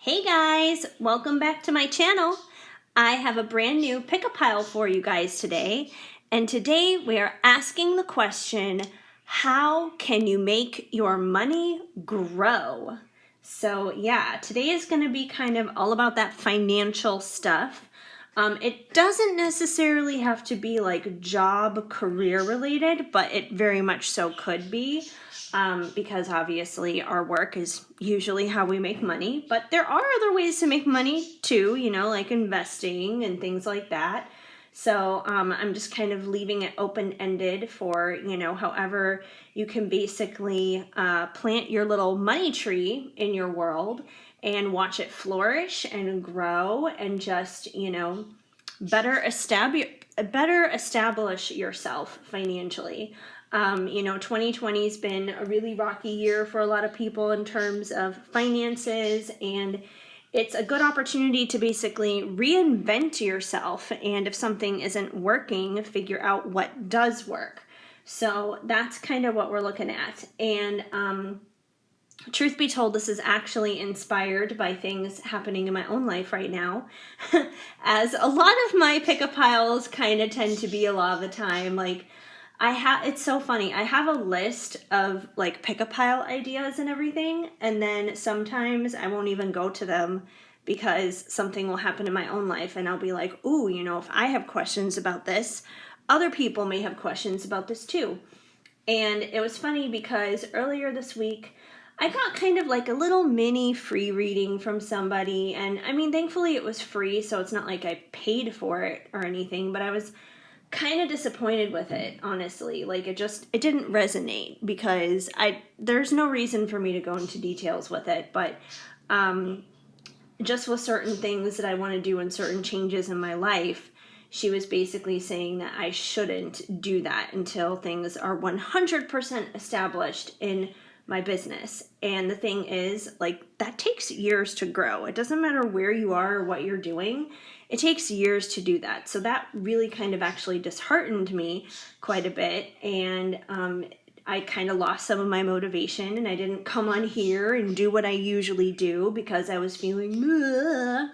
Hey guys, welcome back to my channel. I have a brand new pick-a-pile for you guys today, and today we are asking the question, how can you make your money grow? So yeah, today is going to be kind of all about that financial stuff. It doesn't necessarily have to be like job career related, but it very much so could be. Because obviously our work is usually how we make money, but there are other ways to make money too, like investing and things like that. So I'm just kind of leaving it open-ended for, however you can basically plant your little money tree in your world and watch it flourish and grow and just, better establish yourself financially. 2020 has been a really rocky year for a lot of people in terms of finances, and it's a good opportunity to basically reinvent yourself, and if something isn't working, figure out what does work. So that's kind of what we're looking at. And truth be told, this is actually inspired by things happening in my own life right now. As a lot of my pick-a-piles kind of tend to be a lot of the time, it's so funny. I have a list of like pick-a-pile ideas and everything, and then sometimes I won't even go to them because something will happen in my own life and I'll be like, ooh, if I have questions about this, other people may have questions about this too. And it was funny because earlier this week, I got kind of like a little mini free reading from somebody, and I mean, thankfully it was free, so it's not like I paid for it or anything, but I was kind of disappointed with it, honestly. Like it didn't resonate because there's no reason for me to go into details with it, but just with certain things that I want to do and certain changes in my life, she was basically saying that I shouldn't do that until things are 100% established in my business. And the thing is, that takes years to grow. It doesn't matter where you are or what you're doing. It takes years to do that. So that really kind of actually disheartened me quite a bit. And I kind of lost some of my motivation, and I didn't come on here and do what I usually do because I was feeling, ugh.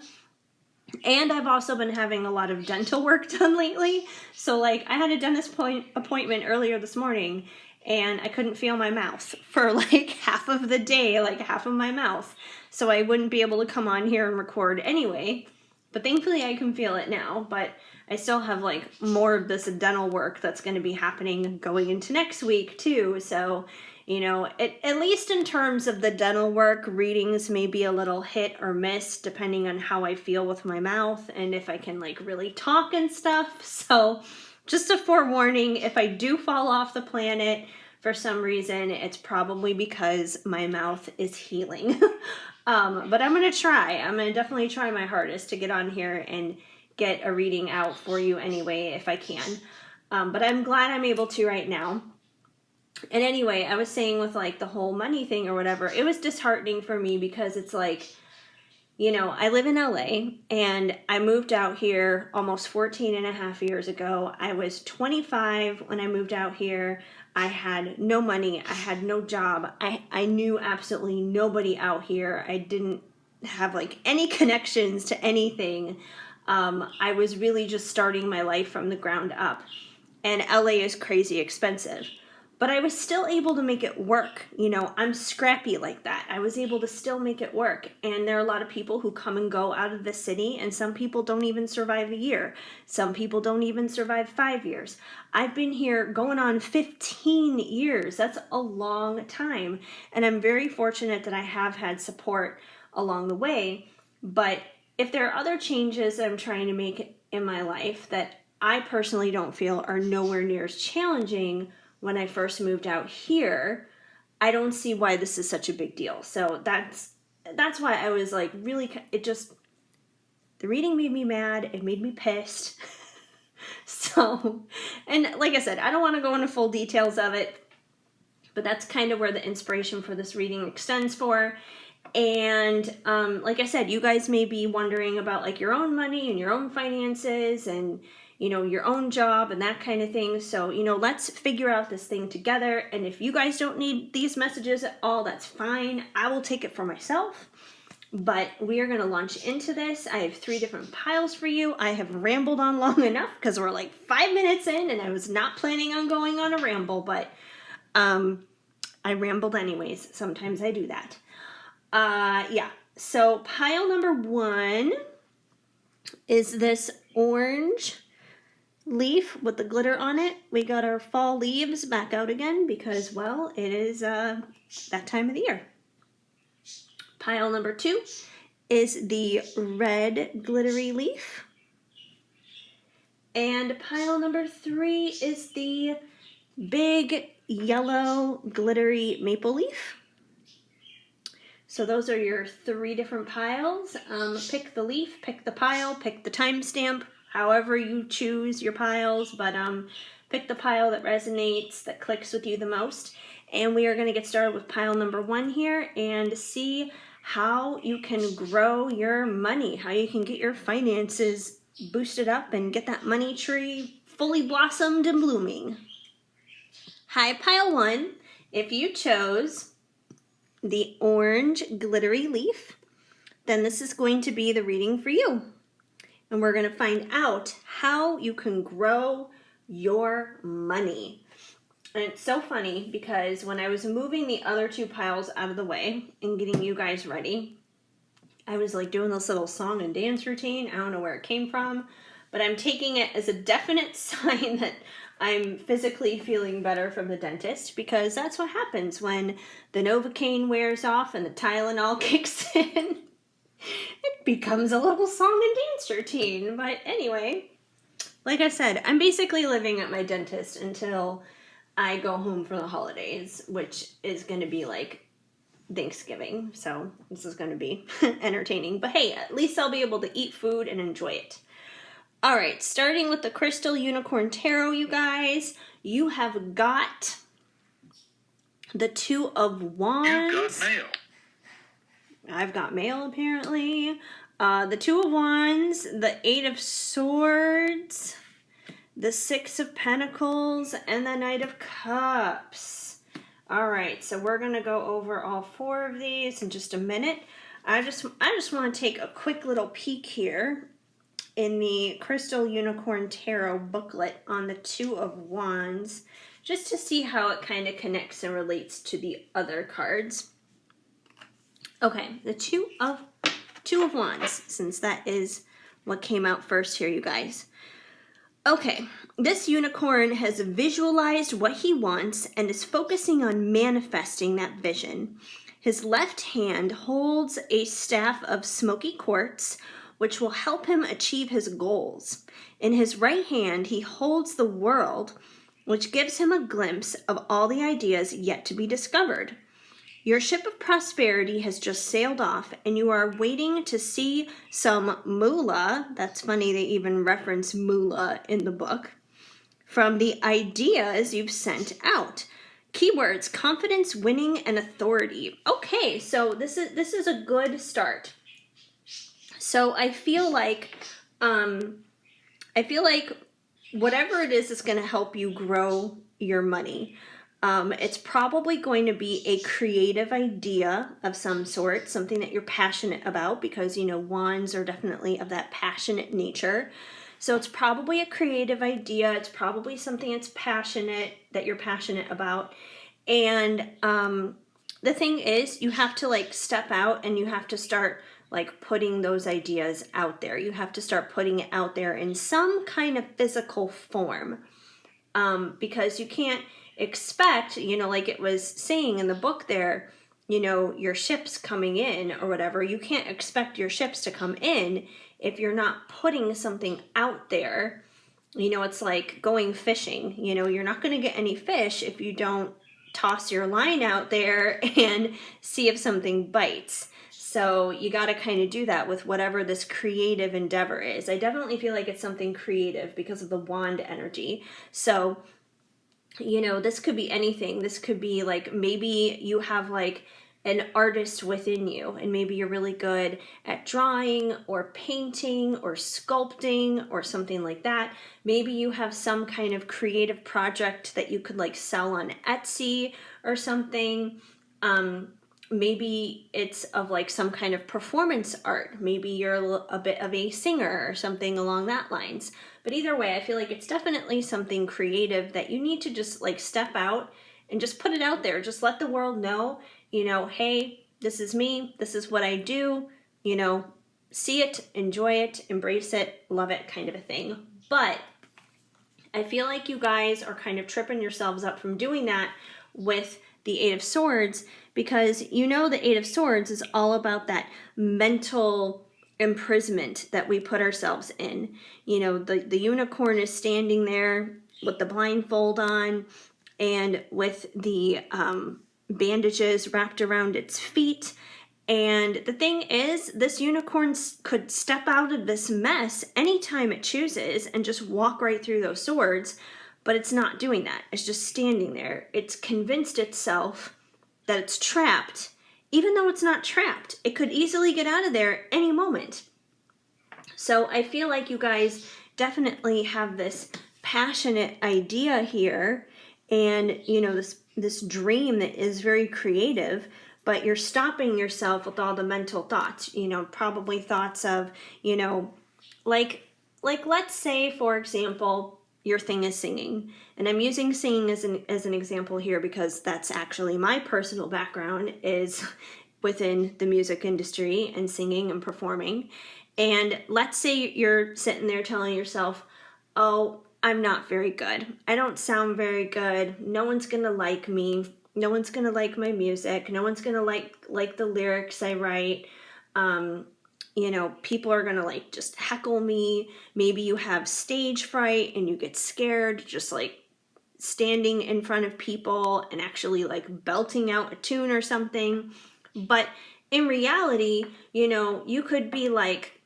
And I've also been having a lot of dental work done lately. So I had a dentist appointment earlier this morning, and I couldn't feel my mouth for half of the day, half of my mouth. So I wouldn't be able to come on here and record anyway. But thankfully I can feel it now, but I still have more of this dental work that's going to be happening going into next week too. So, at least in terms of the dental work, readings may be a little hit or miss depending on how I feel with my mouth and if I can really talk and stuff. So just a forewarning, if I do fall off the planet for some reason, it's probably because my mouth is healing. But I'm going to try. I'm going to definitely try my hardest to get on here and get a reading out for you anyway, if I can. But I'm glad I'm able to right now. And anyway, I was saying with the whole money thing or whatever, it was disheartening for me because it's I live in LA, and I moved out here almost 14 and a half years ago. I was 25 when I moved out here. I had no money. I had no job. I knew absolutely nobody out here. I didn't have any connections to anything. I was really just starting my life from the ground up. And LA is crazy expensive. But I was still able to make it work. I'm scrappy like that. I was able to still make it work. And there are a lot of people who come and go out of the city, and some people don't even survive a year. Some people don't even survive 5 years. I've been here going on 15 years. That's a long time. And I'm very fortunate that I have had support along the way. But if there are other changes that I'm trying to make in my life that I personally don't feel are nowhere near as challenging when I first moved out here, I don't see why this is such a big deal. So that's why I was really, the reading made me mad. It made me pissed. So, and like I said, I don't want to go into full details of it, but that's kind of where the inspiration for this reading extends for. And like I said, you guys may be wondering about your own money and your own finances and your own job and that kind of thing. So, let's figure out this thing together. And if you guys don't need these messages at all, that's fine. I will take it for myself. But we are going to launch into this. I have 3 different piles for you. I have rambled on long enough because we're like 5 minutes in and I was not planning on going on a ramble, but I rambled anyways. Sometimes I do that. Yeah. So pile number 1 is this orange leaf with the glitter on it. We got our fall leaves back out again because, well, it is that time of the year. Pile number 2 is the red glittery leaf. And pile number 3 is the big yellow glittery maple leaf. So those are your 3 different piles. Pick the leaf, pick the pile, pick the timestamp, however you choose your piles, but pick the pile that resonates, that clicks with you the most. And we are going to get started with pile number 1 here and see how you can grow your money, how you can get your finances boosted up and get that money tree fully blossomed and blooming. Hi, pile 1. If you chose the orange glittery leaf, then this is going to be the reading for you. And we're going to find out how you can grow your money. And it's so funny because when I was moving the other 2 piles out of the way and getting you guys ready, I was like doing this little song and dance routine. I don't know where it came from, but I'm taking it as a definite sign that I'm physically feeling better from the dentist, because that's what happens when the Novocaine wears off and the Tylenol kicks in. It becomes a little song and dance routine. But anyway, like I said, I'm basically living at my dentist until I go home for the holidays, which is going to be like Thanksgiving. So this is going to be entertaining. But hey, at least I'll be able to eat food and enjoy it. All right, starting with the Crystal Unicorn Tarot, you guys, you have got the 2 of Wands. You've got mail. I've got mail, apparently. The 2 of Wands, the 8 of Swords, the 6 of Pentacles, and the Knight of Cups. All right, so we're going to go over all 4 of these in just a minute. I just want to take a quick little peek here in the Crystal Unicorn Tarot booklet on the 2 of Wands, just to see how it kind of connects and relates to the other cards. Okay, the 2 of Wands, since that is what came out first here, you guys. Okay, this unicorn has visualized what he wants and is focusing on manifesting that vision. His left hand holds a staff of smoky quartz, which will help him achieve his goals. In his right hand, he holds the world, which gives him a glimpse of all the ideas yet to be discovered. Your ship of prosperity has just sailed off, and you are waiting to see some moolah. That's funny, they even reference moolah in the book. From the ideas you've sent out. Keywords: confidence, winning, and authority. Okay, so this is a good start. So I feel like whatever it is going to help you grow your money. It's probably going to be a creative idea of some sort, something that you're passionate about, because, you know, wands are definitely of that passionate nature. So it's probably a creative idea. It's probably something that you're passionate about. And the thing is, you have to like step out and you have to start like putting those ideas out there. You have to start putting it out there in some kind of physical form, because you can't expect, you know, like it was saying in the book there, you know, your ships coming in or whatever. You can't expect your ships to come in if you're not putting something out there. You know, it's like going fishing. You know, you're not going to get any fish if you don't toss your line out there and see if something bites. So you got to kind of do that with whatever this creative endeavor is. I definitely feel like it's something creative because of the wand energy. So, you know, this could be anything. This could be like, maybe you have like an artist within you, and maybe you're really good at drawing or painting or sculpting or something like that. Maybe you have some kind of creative project that you could like sell on Etsy or something. maybe it's of like some kind of performance art. Maybe you're a bit of a singer or something along that lines. But either way, I feel like it's definitely something creative that you need to just like step out and just put it out there. Just let the world know, hey, this is me. This is what I do. See it, enjoy it, embrace it, love it, kind of a thing. But I feel like you guys are kind of tripping yourselves up from doing that with the Eight of Swords, because the Eight of Swords is all about that mental imprisonment that we put ourselves in. The unicorn is standing there with the blindfold on and with the bandages wrapped around its feet. And the thing is, this unicorn could step out of this mess anytime it chooses and just walk right through those swords, but it's not doing that. It's just standing there. It's convinced itself that it's trapped, even though it's not trapped. It could easily get out of there any moment. So I feel like you guys definitely have this passionate idea here, and this dream that is very creative, but you're stopping yourself with all the mental thoughts, probably thoughts of, like let's say, for example, your thing is singing. And I'm using singing as an example here because that's actually my personal background is within the music industry and singing and performing. And let's say you're sitting there telling yourself, oh, I'm not very good. I don't sound very good. No one's going to like me. No one's going to like my music. No one's going to like the lyrics I write. People are going to like just heckle me. Maybe you have stage fright and you get scared just like standing in front of people and actually like belting out a tune or something. But in reality, you could be like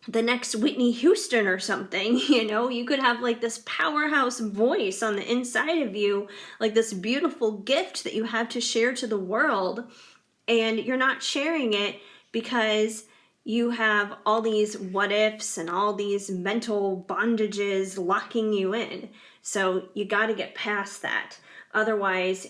the next Whitney Houston or something. You could have like this powerhouse voice on the inside of you, like this beautiful gift that you have to share to the world, and you're not sharing it because you have all these what ifs and all these mental bondages locking you in. So you got to get past that. Otherwise,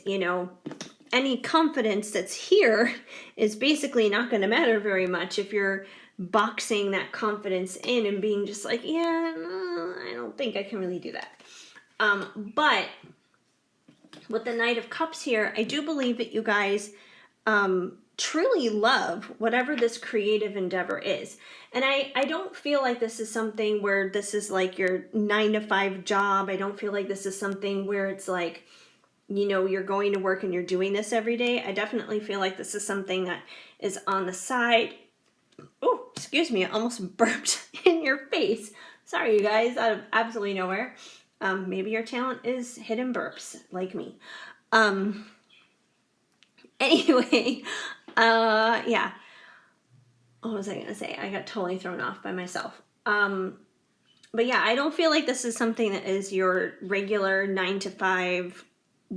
any confidence that's here is basically not going to matter very much if you're boxing that confidence in and being just like, yeah, no, I don't think I can really do that. But with the Knight of Cups here, I do believe that you guys truly love whatever this creative endeavor is. And I don't feel like this is something where this is like your 9-to-5 job. I don't feel like this is something where it's like, you're going to work and you're doing this every day. I definitely feel like this is something that is on the side. Oh, excuse me, I almost burped in your face. Sorry, you guys, out of absolutely nowhere. Maybe your talent is hidden burps, like me. Anyway, yeah. What was I going to say? I got totally thrown off by myself. But yeah, I don't feel like this is something that is your regular 9-to-5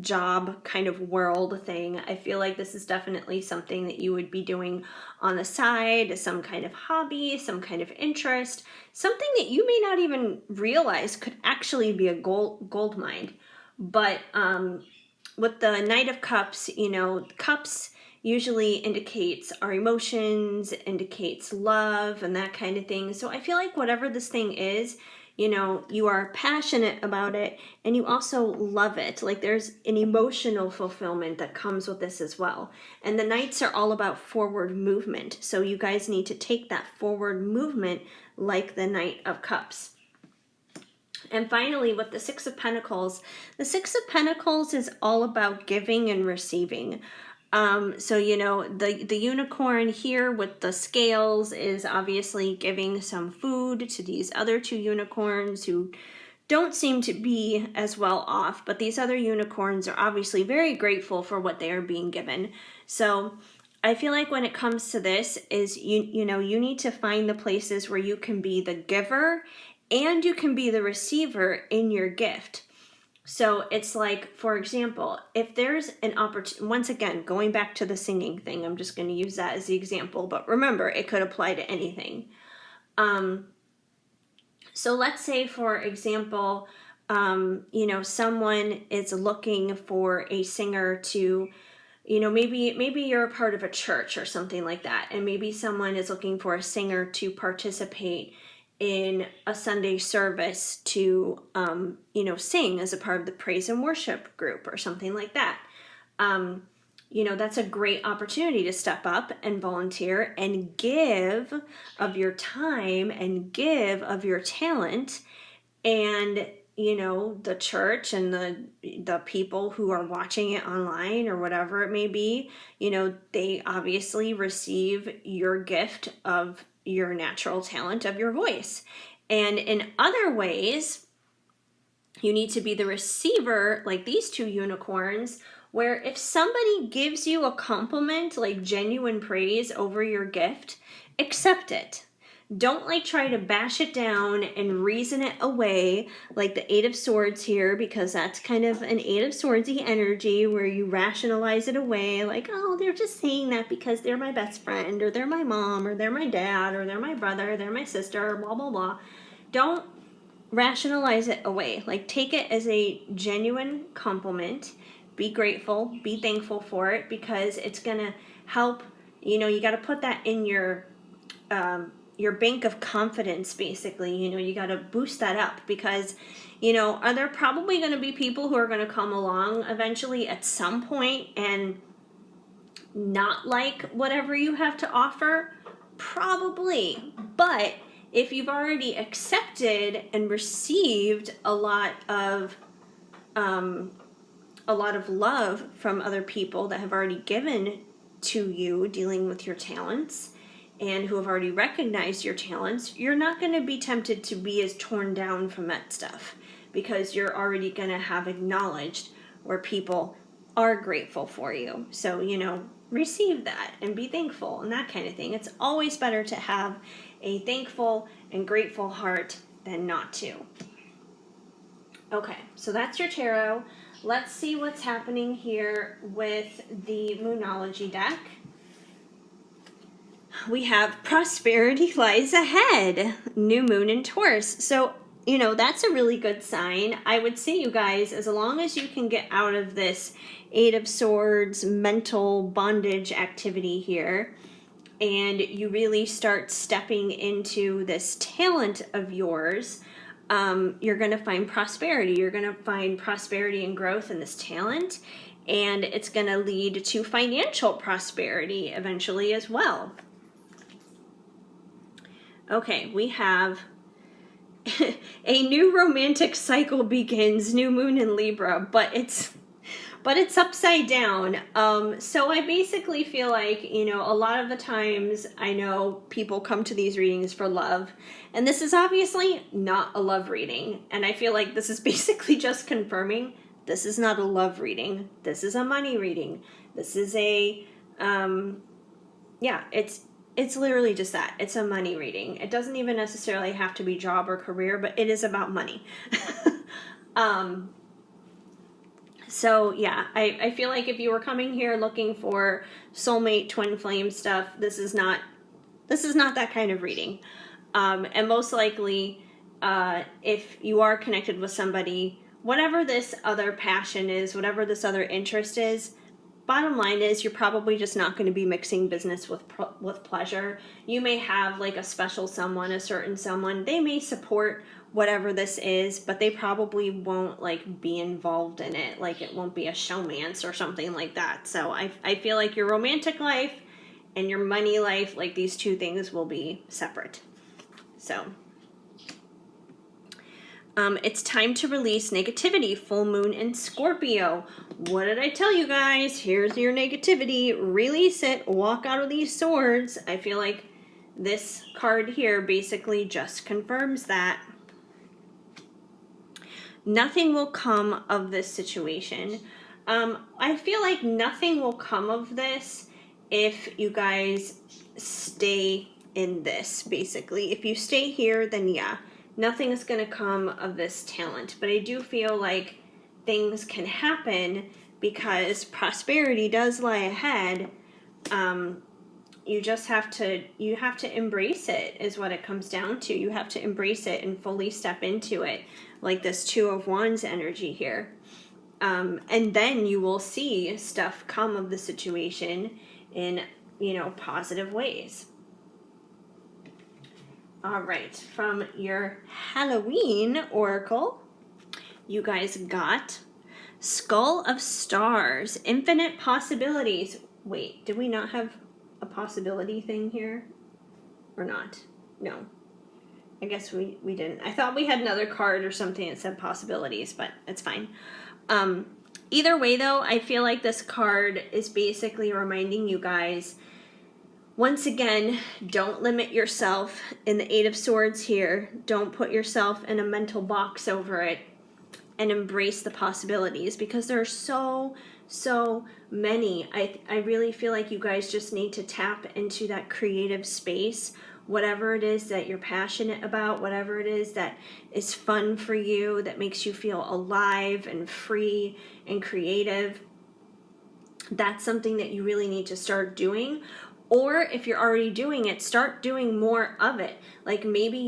job kind of world thing. I feel like this is definitely something that you would be doing on the side, some kind of hobby, some kind of interest, something that you may not even realize could actually be a gold mine. But with the Knight of Cups, cups usually indicates our emotions, indicates love and that kind of thing. So I feel like whatever this thing is, you are passionate about it and you also love it. Like there's an emotional fulfillment that comes with this as well. And the Knights are all about forward movement. So you guys need to take that forward movement like the Knight of Cups. And finally, with the Six of Pentacles, the Six of Pentacles is all about giving and receiving. So, the unicorn here with the scales is obviously giving some food to these other two unicorns who don't seem to be as well off, but these other unicorns are obviously very grateful for what they are being given. So I feel like when it comes to this is, you need to find the places where you can be the giver and you can be the receiver in your gift. So it's like, for example, if there's an opportunity, once again, going back to the singing thing, I'm just going to use that as the example, but remember, it could apply to anything. So let's say, for example, someone is looking for a singer to maybe you're a part of a church or something like that, and maybe someone is looking for a singer to participate in a Sunday service to, sing as a part of the praise and worship group or something like that. That's a great opportunity to step up and volunteer and give of your time and give of your talent. And, the church and the people who are watching it online or whatever it may be, they obviously receive your gift of your natural talent of your voice. And in other ways, you need to be the receiver, like these two unicorns, where if somebody gives you a compliment, like genuine praise over your gift, accept it. Don't try to bash it down and reason it away like the Eight of Swords here, because that's kind of an Eight of Swordsy energy where you rationalize it away like, oh, they're just saying that because they're my best friend, or they're my mom, or they're my dad, or they're my brother, or they're my sister, blah, blah, blah. Don't rationalize it away. Take it as a genuine compliment. Be grateful, be thankful for it, because it's going to help. You got to put that in your bank of confidence, basically. You got to boost that up, because are there probably going to be people who are going to come along eventually at some point and not like whatever you have to offer? Probably. But if you've already accepted and received a lot of love from other people that have already given to you dealing with your talents, and who have already recognized your talents, you're not going to be tempted to be as torn down from that stuff, because you're already going to have acknowledged where people are grateful for you. So, receive that and be thankful and that kind of thing. It's always better to have a thankful and grateful heart than not to. Okay, so that's your tarot. Let's see what's happening here with the Moonology deck. We have prosperity lies ahead, new moon in Taurus. So, that's a really good sign. I would say, you guys, as long as you can get out of this Eight of Swords mental bondage activity here, and you really start stepping into this talent of yours, you're going to find prosperity. You're going to find prosperity and growth in this talent, and it's going to lead to financial prosperity eventually as well. Okay, we have a new romantic cycle begins, new moon in Libra, but it's upside down. So I basically feel like, a lot of the times I know people come to these readings for love, and this is obviously not a love reading. And I feel like this is basically just confirming this is not a love reading. This is a money reading. This is it's literally just that. It's a money reading. It doesn't even necessarily have to be job or career, but it is about money. So yeah, I feel like if you were coming here looking for soulmate, twin flame stuff, this is not that kind of reading. And most likely, if you are connected with somebody, whatever this other passion is, whatever this other interest is, bottom line is you're probably just not going to be mixing business with pleasure. You may have a special someone, a certain someone. They may support whatever this is, but they probably won't be involved in it. It won't be a showmance or something like that. So I feel like your romantic life and your money life, these two things will be separate. So it's time to release negativity, full moon in Scorpio. What did I tell you guys? Here's your negativity. Release it. Walk out of these swords. I feel like this card here basically just confirms that. Nothing will come of this situation. I feel like nothing will come of this if you guys stay in this, basically. If you stay here, then yeah, nothing is going to come of this talent. But I do feel like things can happen because prosperity does lie ahead. You just have to embrace it, is what it comes down to. You have to embrace it and fully step into it, like this Two of Wands energy here. And then you will see stuff come of the situation in, positive ways. All right, from your Halloween oracle, you guys got Skull of Stars, Infinite Possibilities. Wait, did we not have a possibility thing here? Or not? No. I guess we didn't. I thought we had another card or something that said possibilities, but it's fine. Either way, though, I feel like this card is basically reminding you guys, once again, don't limit yourself. In the Eight of Swords here, don't put yourself in a mental box over it, and embrace the possibilities, because there are so many. I really feel like you guys just need to tap into that creative space, whatever it is that you're passionate about, whatever it is that is fun for you, that makes you feel alive and free and creative. That's something that you really need to start doing. Or if you're already doing it, start doing more of it. Like maybe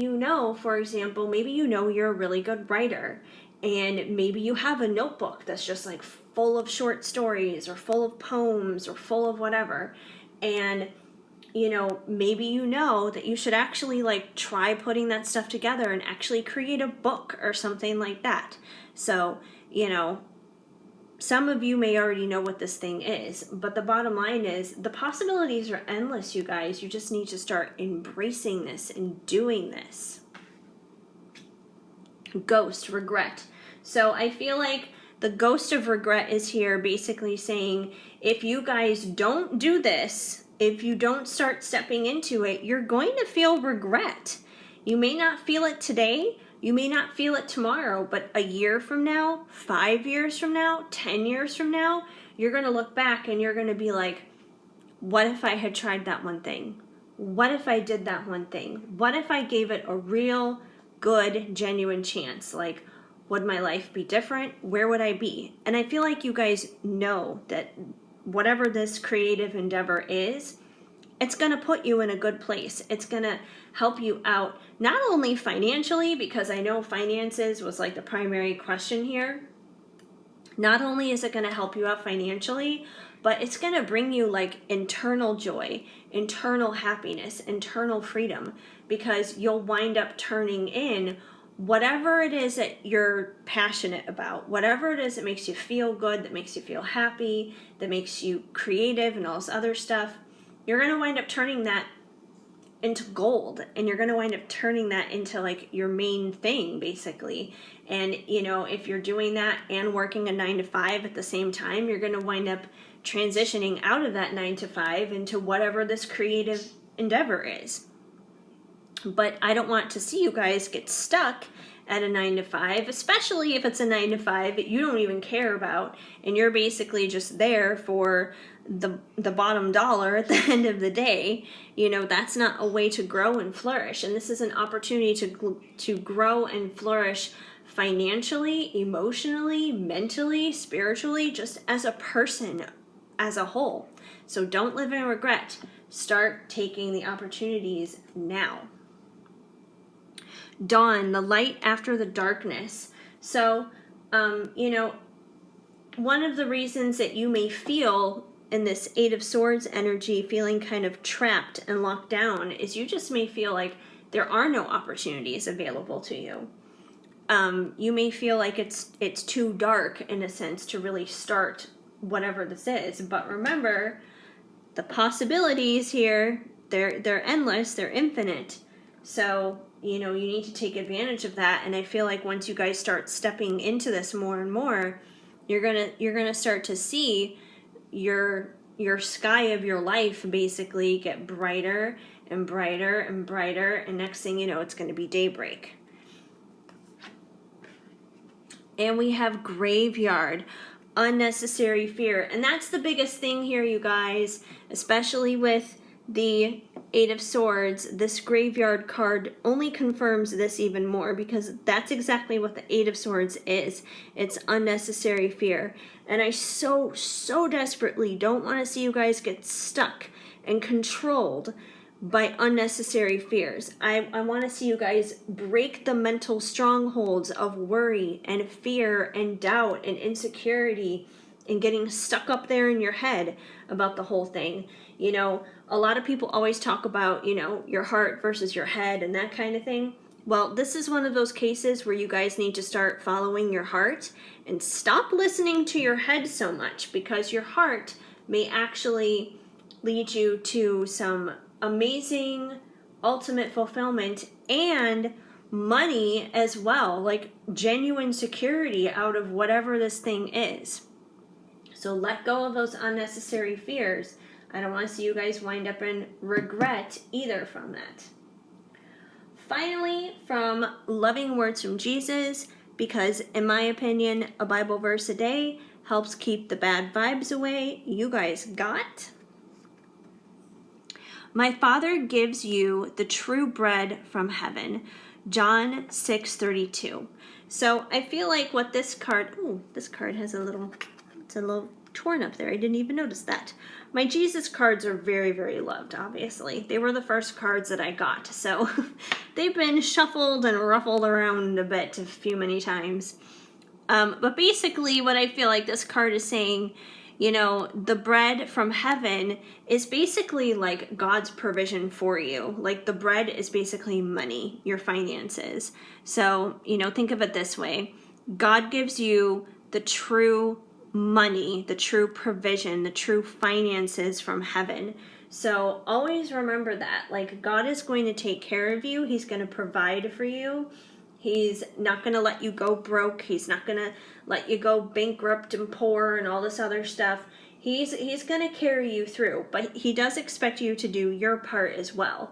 for example, maybe you're a really good writer, and maybe you have a notebook that's just like full of short stories or full of poems or full of whatever. And maybe that you should actually like try putting that stuff together and actually create a book or something like that. So, some of you may already know what this thing is, but the bottom line is the possibilities are endless, you guys. You just need to start embracing this and doing this. Ghost, regret. So I feel like the ghost of regret is here basically saying, if you guys don't do this, if you don't start stepping into it, you're going to feel regret. You may not feel it today, you may not feel it tomorrow, but a year from now, 5 years from now, 10 years from now, you're going to look back and you're going to be like, what if I had tried that one thing? What if I did that one thing? What if I gave it a real, good, genuine chance? Like, would my life be different? Where would I be? And I feel like you guys know that whatever this creative endeavor is, it's going to put you in a good place. It's going to help you out, not only financially, because I know finances was like the primary question here. Not only is it going to help you out financially, but it's going to bring you like internal joy, internal happiness, internal freedom, because you'll wind up turning in whatever it is that you're passionate about, whatever it is that makes you feel good, that makes you feel happy, that makes you creative and all this other stuff. You're going to wind up turning that into gold, and you're going to wind up turning that into like your main thing, basically. And if you're doing that and working a 9-to-5 at the same time, you're going to wind up transitioning out of that 9-to-5 into whatever this creative endeavor is. But I don't want to see you guys get stuck at a 9-to-5, especially if it's a 9-to-5 that you don't even care about, and you're basically just there for the bottom dollar at the end of the day. That's not a way to grow and flourish. And this is an opportunity to grow and flourish financially, emotionally, mentally, spiritually, just as a person as a whole. So don't live in regret. Start taking the opportunities now. Dawn, the light after the darkness. So, one of the reasons that you may feel in this Eight of Swords energy, feeling kind of trapped and locked down, is you just may feel like there are no opportunities available to you. You may feel like it's too dark, in a sense, to really start whatever this is. But remember, the possibilities here, they're endless, they're infinite. So, you need to take advantage of that. And I feel like once you guys start stepping into this more and more, you're gonna start to see your sky of your life basically get brighter and brighter and brighter, and next thing you know, it's going to be daybreak. And we have Graveyard, unnecessary fear. And that's the biggest thing here, you guys, especially with the Eight of Swords. This Graveyard card only confirms this even more, because that's exactly what the Eight of Swords is. It's unnecessary fear. And I so desperately don't want to see you guys get stuck and controlled by unnecessary fears. I want to see you guys break the mental strongholds of worry and fear and doubt and insecurity and getting stuck up there in your head about the whole thing. You know, a lot of people always talk about, you know, your heart versus your head and that kind of thing. Well, this is one of those cases where you guys need to start following your heart and stop listening to your head so much, because your heart may actually lead you to some amazing ultimate fulfillment and money as well, like genuine security out of whatever this thing is. So let go of those unnecessary fears. I don't want to see you guys wind up in regret either from that. Finally, from Loving Words from Jesus, because in my opinion, a Bible verse a day helps keep the bad vibes away, you guys got: my Father gives you the true bread from heaven. John 6:32. So I feel like what this card, this card has it's a little torn up there. I didn't even notice that. My Jesus cards are very, very loved, obviously. They were the first cards that I got. So they've been shuffled and ruffled around a bit a few many times. But basically what I feel like this card is saying, you know, the bread from heaven is basically like God's provision for you. Like the bread is basically money, your finances. So, you know, think of it this way. God gives you the true money, the true provision, the true finances from heaven. So always remember that. Like God is going to take care of you. He's going to provide for you. He's not going to let you go broke. He's not going to let you go bankrupt and poor and all this other stuff. He's going to carry you through, but he does expect you to do your part as well.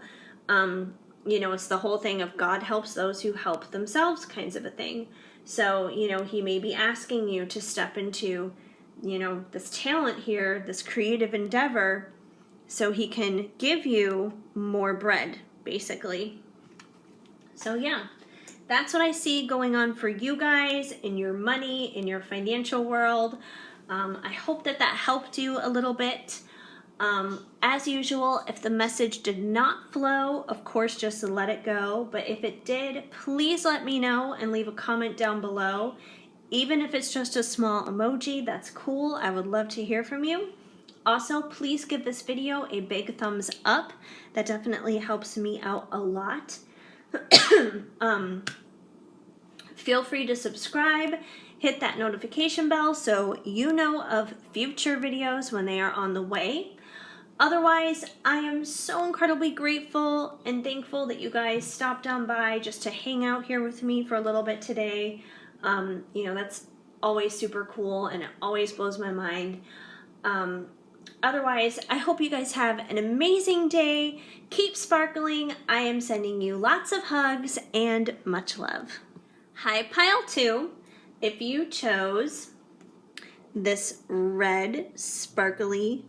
You know, it's the whole thing of God helps those who help themselves kinds of a thing. So, you know, he may be asking you to step into, you know, this talent here, this creative endeavor, so he can give you more bread, basically. So yeah, that's what I see going on for you guys in your money, in your financial world. I hope that helped you a little bit. As usual, if the message did not flow, of course, just let it go. But if it did, please let me know and leave a comment down below. Even if it's just a small emoji, that's cool. I would love to hear from you. Also, please give this video a big thumbs up. That definitely helps me out a lot. Feel free to subscribe, hit that notification bell so you know of future videos when they are on the way. Otherwise, I am so incredibly grateful and thankful that you guys stopped on by just to hang out here with me for a little bit today. You know, that's always super cool and it always blows my mind. Otherwise, I hope you guys have an amazing day. Keep sparkling. I am sending you lots of hugs and much love. Hi, Pile 2. If you chose this red sparkly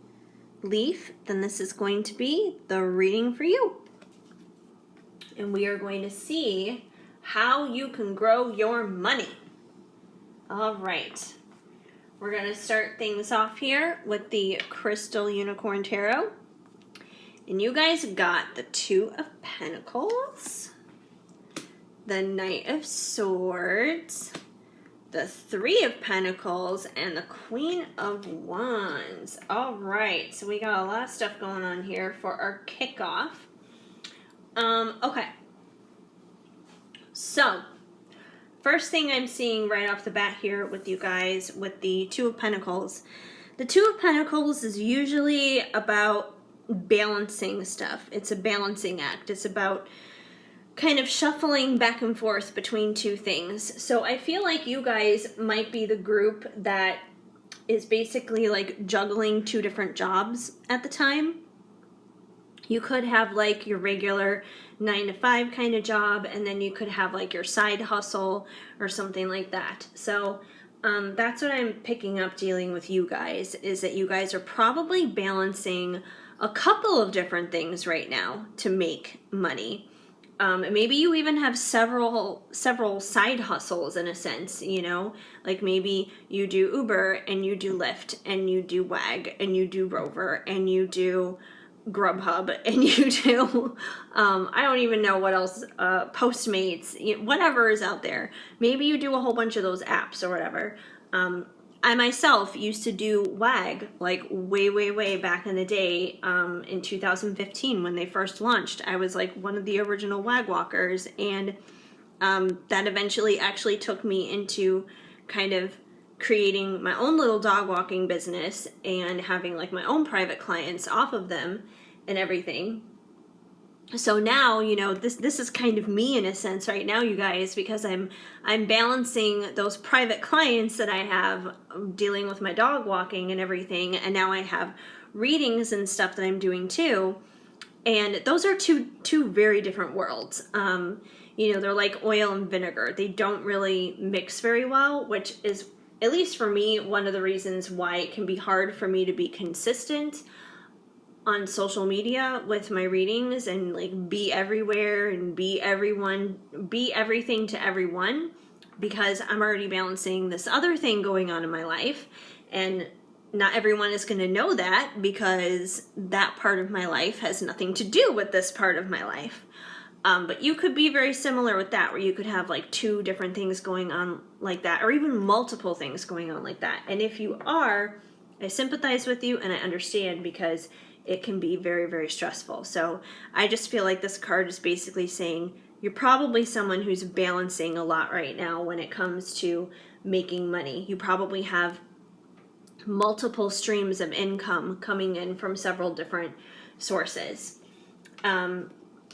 leaf, then this is going to be the reading for you. And we are going to see how you can grow your money. All right. We're going to start things off here with the Crystal Unicorn Tarot. And you guys got the Two of Pentacles, the Knight of Swords, the Three of Pentacles, and the Queen of Wands. All right, so we got a lot of stuff going on here for our kickoff. Okay. So, first thing I'm seeing right off the bat here with you guys with the Two of Pentacles. The Two of Pentacles is usually about balancing stuff. It's a balancing act. It's about kind of shuffling back and forth between two things. So I feel like you guys might be the group that is basically like juggling two different jobs at the time. You could have like your regular 9-to-5 kind of job, and then you could have like your side hustle or something like that. So that's what I'm picking up dealing with you guys, is that you guys are probably balancing a couple of different things right now to make money. Maybe you even have several side hustles in a sense, you know, like maybe you do Uber and you do Lyft and you do WAG and you do Rover and you do Grubhub and you do, I don't even know what else, Postmates, whatever is out there. Maybe you do a whole bunch of those apps or whatever. I myself used to do WAG like way back in the day, in 2015 when they first launched. I was like one of the original WAG walkers, and that eventually actually took me into kind of creating my own little dog walking business and having like my own private clients off of them and everything. So now, this is kind of me in a sense right now, you guys, because I'm balancing those private clients that I have dealing with my dog walking and everything, and now I have readings and stuff that I'm doing too. And those are two very different worlds. They're like oil and vinegar. They don't really mix very well, which is, at least for me, one of the reasons why it can be hard for me to be consistent on social media with my readings and like be everywhere and be everything to everyone, because I'm already balancing this other thing going on in my life, and not everyone is going to know that because that part of my life has nothing to do with this part of my life. But you could be very similar with that, where you could have like two different things going on like that, or even multiple things going on like that. And if you are, I sympathize with you and I understand, because it can be very stressful. So I just feel like this card is basically saying you're probably someone who's balancing a lot right now when it comes to making money. You probably have multiple streams of income coming in from several different sources.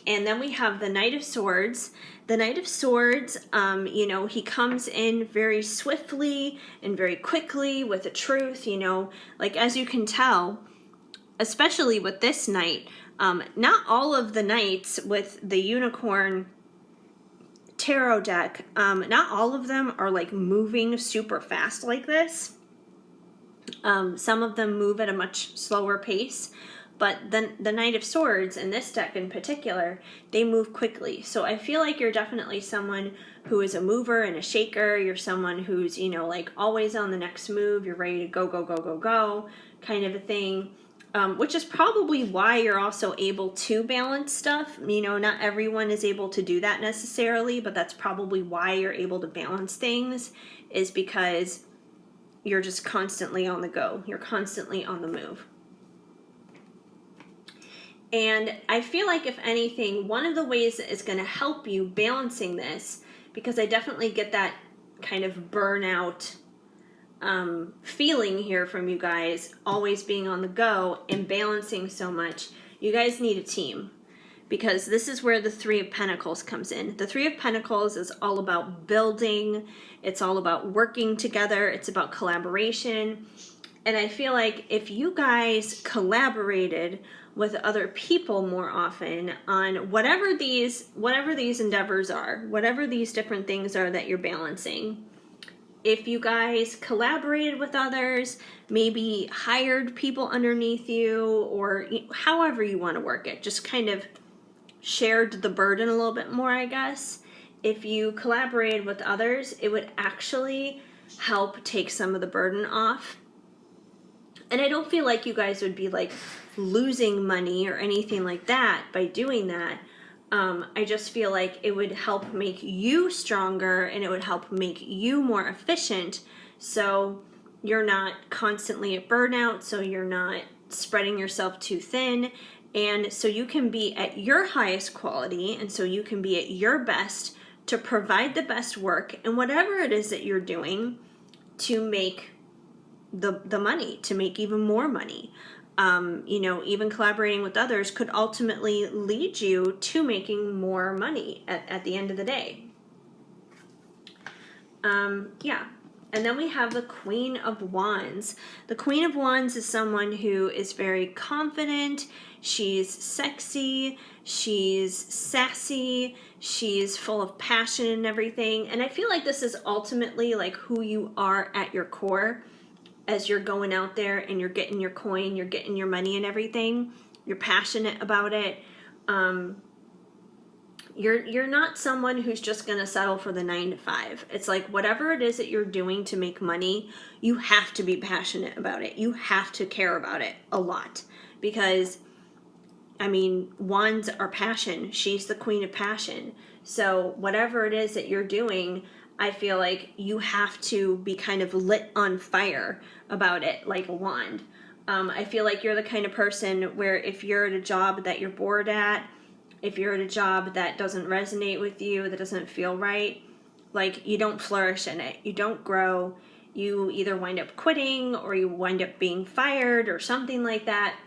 And then we have the Knight of Swords. The Knight of Swords, he comes in very swiftly and very quickly with the truth, like as you can tell, especially with this Knight, not all of the Knights with the Unicorn tarot deck, not all of them are like moving super fast like this. Some of them move at a much slower pace, but then the Knight of Swords in this deck in particular, they move quickly. So I feel like you're definitely someone who is a mover and a shaker. You're someone who's, like always on the next move. You're ready to go kind of a thing. Which is probably why you're also able to balance stuff. Not everyone is able to do that necessarily, but that's probably why you're able to balance things, is because you're just constantly on the go. You're constantly on the move. And I feel like, if anything, one of the ways that is going to help you balancing this, because I definitely get that kind of burnout feeling here from you guys, always being on the go and balancing so much, you guys need a team. Because this is where the Three of Pentacles comes in. The Three of Pentacles is all about building. It's all about working together. It's about collaboration. And I feel like if you guys collaborated with other people more often on whatever these endeavors are, whatever these different things are that you're balancing, if you guys collaborated with others, maybe hired people underneath you, or however you want to work it, just kind of shared the burden a little bit more, I guess. If you collaborated with others, it would actually help take some of the burden off. And I don't feel like you guys would be like losing money or anything like that by doing that. I just feel like it would help make you stronger, and it would help make you more efficient, so you're not constantly at burnout, so you're not spreading yourself too thin, and so you can be at your highest quality, and so you can be at your best to provide the best work and whatever it is that you're doing to make the money, to make even more money. Even collaborating with others could ultimately lead you to making more money at the end of the day. And then we have the Queen of Wands. The Queen of Wands is someone who is very confident. She's sexy. She's sassy. She's full of passion and everything. And I feel like this is ultimately like who you are at your core. As you're going out there and you're getting your coin, you're getting your money and everything, you're passionate about it. You're not someone who's just going to settle for the 9-to-5. It's like whatever it is that you're doing to make money, you have to be passionate about it. You have to care about it a lot, because I mean, wands are passion. She's the queen of passion. So whatever it is that you're doing, I feel like you have to be kind of lit on fire about it, like a wand. I feel like you're the kind of person where if you're at a job that you're bored at, if you're at a job that doesn't resonate with you, that doesn't feel right, like you don't flourish in it. You don't grow. You either wind up quitting or you wind up being fired or something like that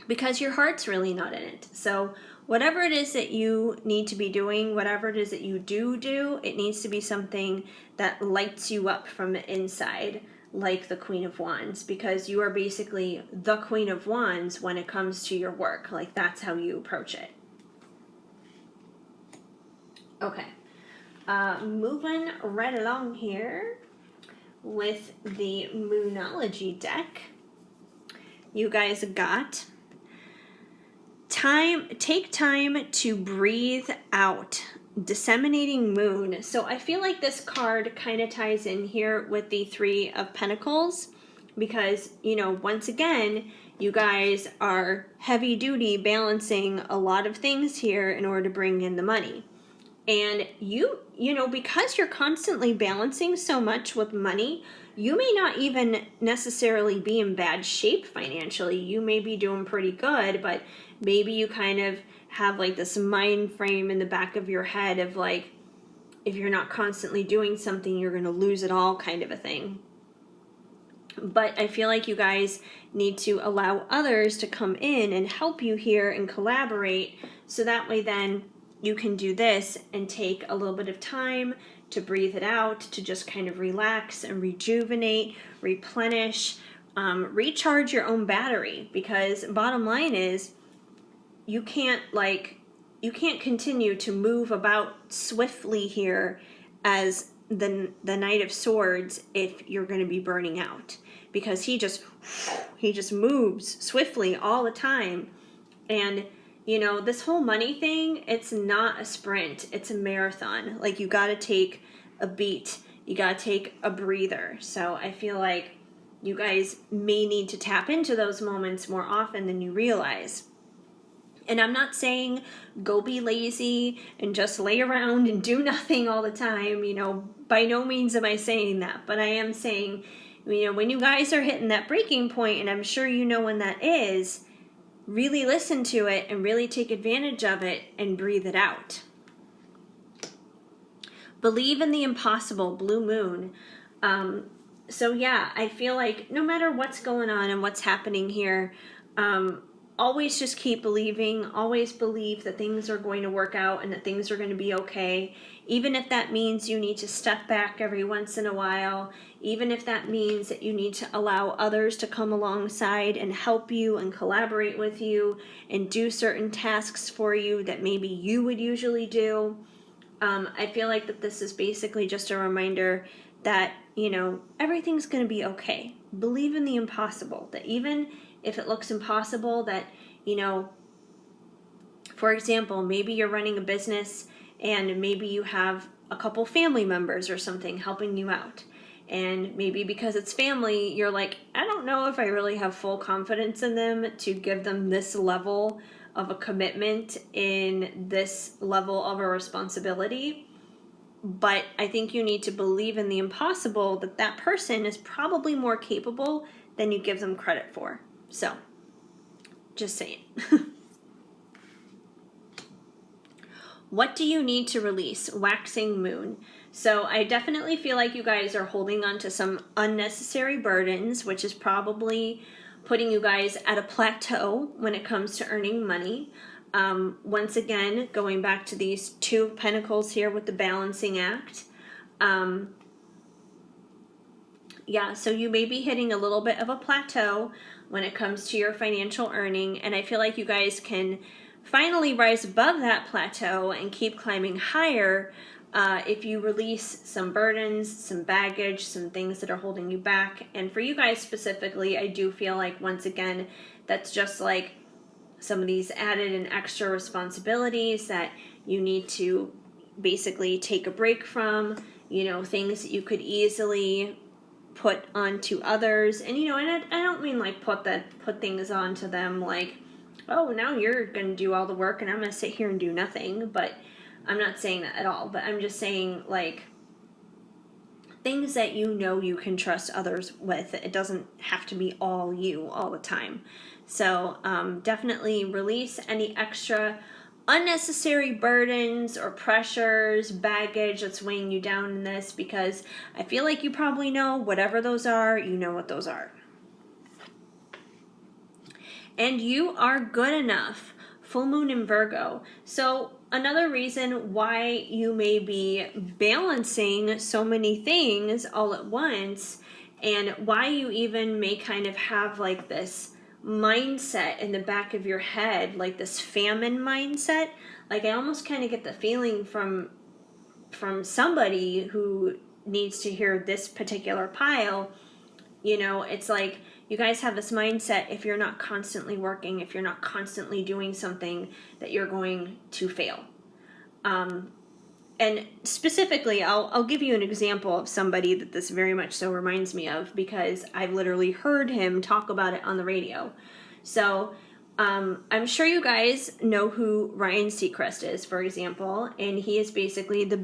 because your heart's really not in it. So whatever it is that you need to be doing, whatever it is that you do, it needs to be something that lights you up from the inside, like the Queen of Wands, because you are basically the Queen of Wands when it comes to your work. Like, that's how you approach it. Okay. Moving right along here with the Moonology deck. You guys got take time to breathe out. Disseminating moon. So I feel like this card kind of ties in here with the Three of Pentacles because, once again, you guys are heavy duty balancing a lot of things here in order to bring in the money. And because you're constantly balancing so much with money, you may not even necessarily be in bad shape financially. You may be doing pretty good, but maybe you kind of have like this mind frame in the back of your head of like, if you're not constantly doing something, you're going to lose it all kind of a thing. But I feel like you guys need to allow others to come in and help you here and collaborate so that way then you can do this and take a little bit of time to breathe it out, to just kind of relax and rejuvenate, replenish, recharge your own battery. Because bottom line is, you can't continue to move about swiftly here as the Knight of Swords if you're going to be burning out. Because he just moves swiftly all the time. And this whole money thing, it's not a sprint, it's a marathon. Like, you got to take a beat, you got to take a breather. So I feel like you guys may need to tap into those moments more often than you realize. And I'm not saying go be lazy and just lay around and do nothing all the time. By no means am I saying that. But I am saying, when you guys are hitting that breaking point, and I'm sure you know when that is, really listen to it and really take advantage of it and breathe it out. Believe in the impossible, Blue Moon. So yeah, I feel like no matter what's going on and what's happening here, always just keep believing. Always believe that things are going to work out and that things are going to be okay. Even if that means you need to step back every once in a while. Even if that means that you need to allow others to come alongside and help you and collaborate with you and do certain tasks for you that maybe you would usually do. I feel like that this is basically just a reminder that, everything's going to be okay. Believe in the impossible. That even if it looks impossible, that, for example, maybe you're running a business and maybe you have a couple family members or something helping you out. And maybe because it's family, you're like, I don't know if I really have full confidence in them to give them this level of a commitment in this level of a responsibility. But I think you need to believe in the impossible, that that person is probably more capable than you give them credit for. So, just saying. What do you need to release? Waxing Moon. So I definitely feel like you guys are holding on to some unnecessary burdens, which is probably putting you guys at a plateau when it comes to earning money. Once again, going back to these Two of Pentacles here with the balancing act. So you may be hitting a little bit of a plateau when it comes to your financial earning, and I feel like you guys can finally rise above that plateau and keep climbing higher if you release some burdens, some baggage, some things that are holding you back. And for you guys specifically, I do feel like, once again, that's just like some of these added and extra responsibilities that you need to basically take a break from, things that you could easily put onto others. And, and I don't mean like put things onto them like, oh, now you're going to do all the work and I'm going to sit here and do nothing. But I'm not saying that at all. But I'm just saying, like, things that you know you can trust others with. It doesn't have to be all you all the time. So definitely release any extra unnecessary burdens or pressures, baggage that's weighing you down in this, because I feel like you probably know whatever those are, you know what those are. And you are good enough. Full moon in Virgo. So another reason why you may be balancing so many things all at once, and why you even may kind of have like this mindset in the back of your head, like this famine mindset. Like, I almost kind of get the feeling from somebody who needs to hear this particular pile. You know, it's like you guys have this mindset, if you're not constantly working, if you're not constantly doing something, that you're going to fail. And specifically, I'll give you an example of somebody that this very much so reminds me of, because I've literally heard him talk about it on the radio. So I'm sure you guys know who Ryan Seacrest is, for example, and he is basically the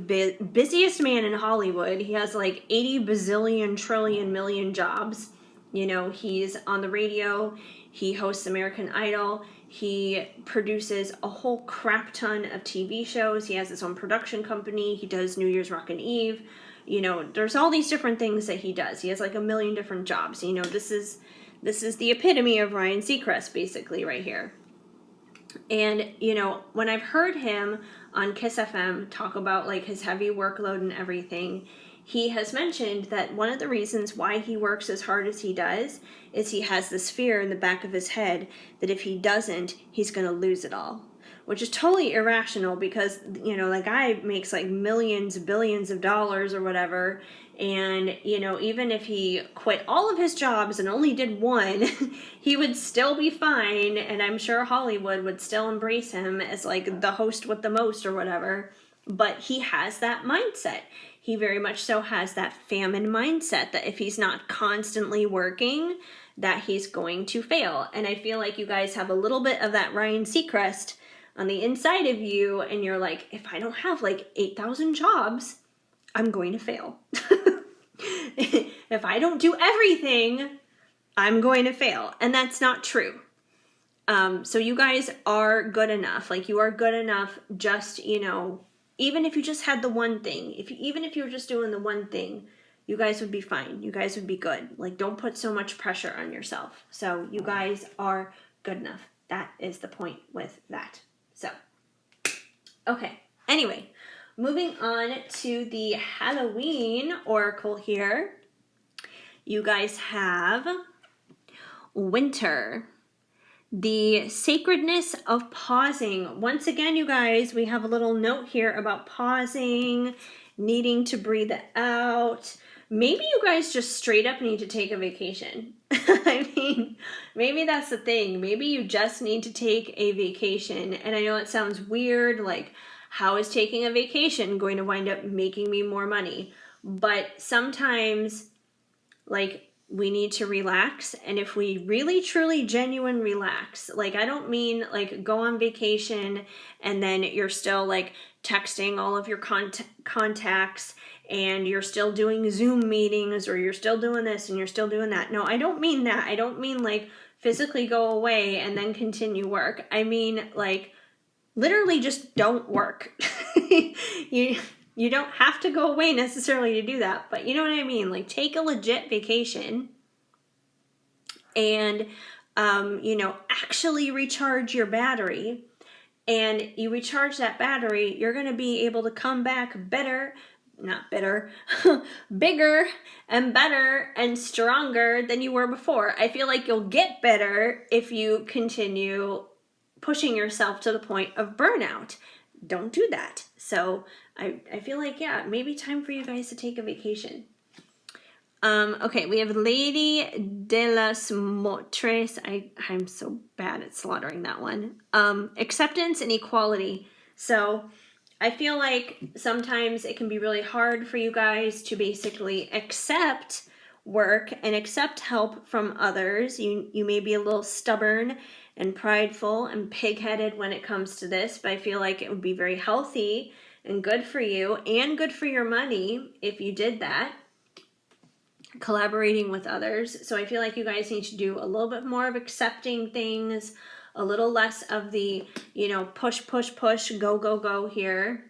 busiest man in Hollywood. He has like 80 bazillion trillion million jobs. You know, he's on the radio, he hosts American Idol, he produces a whole crap ton of TV shows, he has his own production company, he does New Year's Rockin' Eve. You know, there's all these different things that he does. He has like a million different jobs. You know, this is the epitome of Ryan Seacrest, basically, right here. And, you know, when I've heard him on Kiss FM talk about like his heavy workload and everything, he has mentioned that one of the reasons why he works as hard as he does is he has this fear in the back of his head that if he doesn't, he's going to lose it all. Which is totally irrational, because, you know, the guy makes like millions, billions of dollars or whatever. And, you know, even if he quit all of his jobs and only did one, he would still be fine. And I'm sure Hollywood would still embrace him as like the host with the most or whatever. But he has that mindset. He very much so has that famine mindset that if he's not constantly working, that he's going to fail. And I feel like you guys have a little bit of that Ryan Seacrest on the inside of you, and you're like, if I don't have like 8,000 jobs, I'm going to fail. If I don't do everything, I'm going to fail. And that's not true. So you guys are good enough. Like, you are good enough, just, you know, even if you just had the one thing, even if you were just doing the one thing, you guys would be fine. You guys would be good. Like, don't put so much pressure on yourself. So you guys are good enough. That is the point with that. So, okay. Anyway, moving on to the Halloween oracle here. You guys have winter. The sacredness of pausing. Once again, you guys, we have a little note here about pausing, needing to breathe it out. Maybe you guys just straight up need to take a vacation. I mean, maybe that's the thing. Maybe you just need to take a vacation. And I know it sounds weird, like, how is taking a vacation going to wind up making me more money? But sometimes, like, we need to relax. And if we really, truly, genuine relax, like, I don't mean like go on vacation and then you're still like texting all of your contacts and you're still doing Zoom meetings, or you're still doing this and you're still doing that. No, I don't mean that. I don't mean like physically go away and then continue work. I mean like literally just don't work. You don't have to go away necessarily to do that, but you know what I mean? Like, take a legit vacation and, you know, actually recharge your battery. And you recharge that battery, you're going to be able to come back better, not bitter, bigger and better and stronger than you were before. I feel like you'll get better if you continue pushing yourself to the point of burnout. Don't do that. So I feel like, yeah, maybe time for you guys to take a vacation. Okay, we have Lady de las Motres. I'm so bad at slaughtering that one. Acceptance and equality. So I feel like sometimes it can be really hard for you guys to basically accept work and accept help from others. You may be a little stubborn and prideful and pig-headed when it comes to this, but I feel like it would be very healthy and good for you and good for your money if you did that. Collaborating with others. So I feel like you guys need to do a little bit more of accepting things, a little less of the, push, push, push, go, go, go here.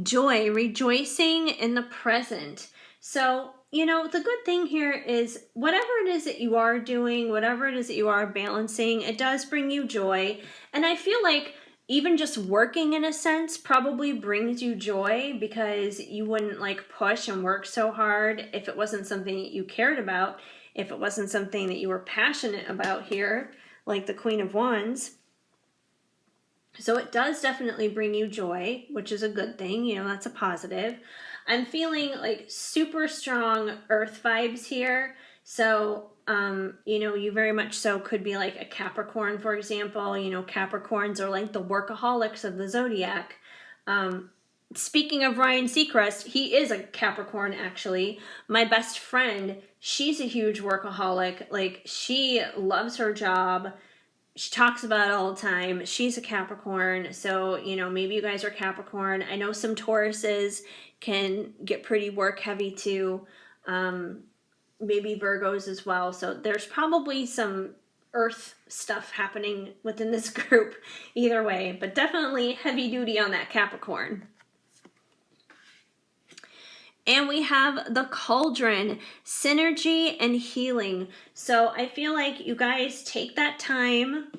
Joy, rejoicing in the present. So, the good thing here is whatever it is that you are doing, whatever it is that you are balancing, it does bring you joy. And I feel like even just working in a sense probably brings you joy, because you wouldn't push and work so hard if it wasn't something that you cared about, if it wasn't something that you were passionate about here, like the Queen of Wands. So it does definitely bring you joy, which is a good thing. That's a positive. I'm feeling super strong earth vibes here. So, you very much so could be like a Capricorn, for example. Capricorns are the workaholics of the zodiac. Speaking of Ryan Seacrest, he is a Capricorn, actually. My best friend, she's a huge workaholic. She loves her job. She talks about it all the time. She's a Capricorn, so, maybe you guys are Capricorn. I know some Tauruses can get pretty work heavy too. Maybe Virgos as well. So there's probably some earth stuff happening within this group either way, but definitely heavy duty on that Capricorn. And we have the Cauldron, synergy and healing. So I feel like you guys take that time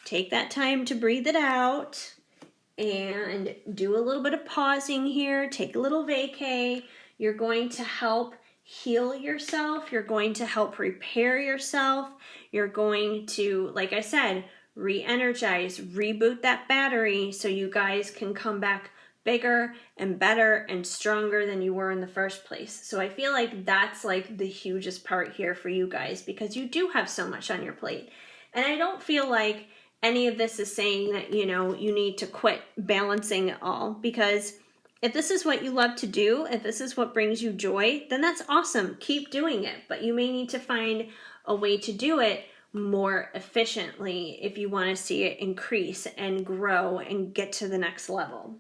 to breathe it out and do a little bit of pausing here. Take a little vacay. You're going to help heal yourself. You're going to help repair yourself. You're going to, like I said, re-energize, reboot that battery so you guys can come back bigger and better and stronger than you were in the first place. So I feel like that's the hugest part here for you guys, because you do have so much on your plate. And I don't feel like any of this is saying that, you need to quit balancing it all, because if this is what you love to do, if this is what brings you joy, then that's awesome. Keep doing it. But you may need to find a way to do it more efficiently if you want to see it increase and grow and get to the next level.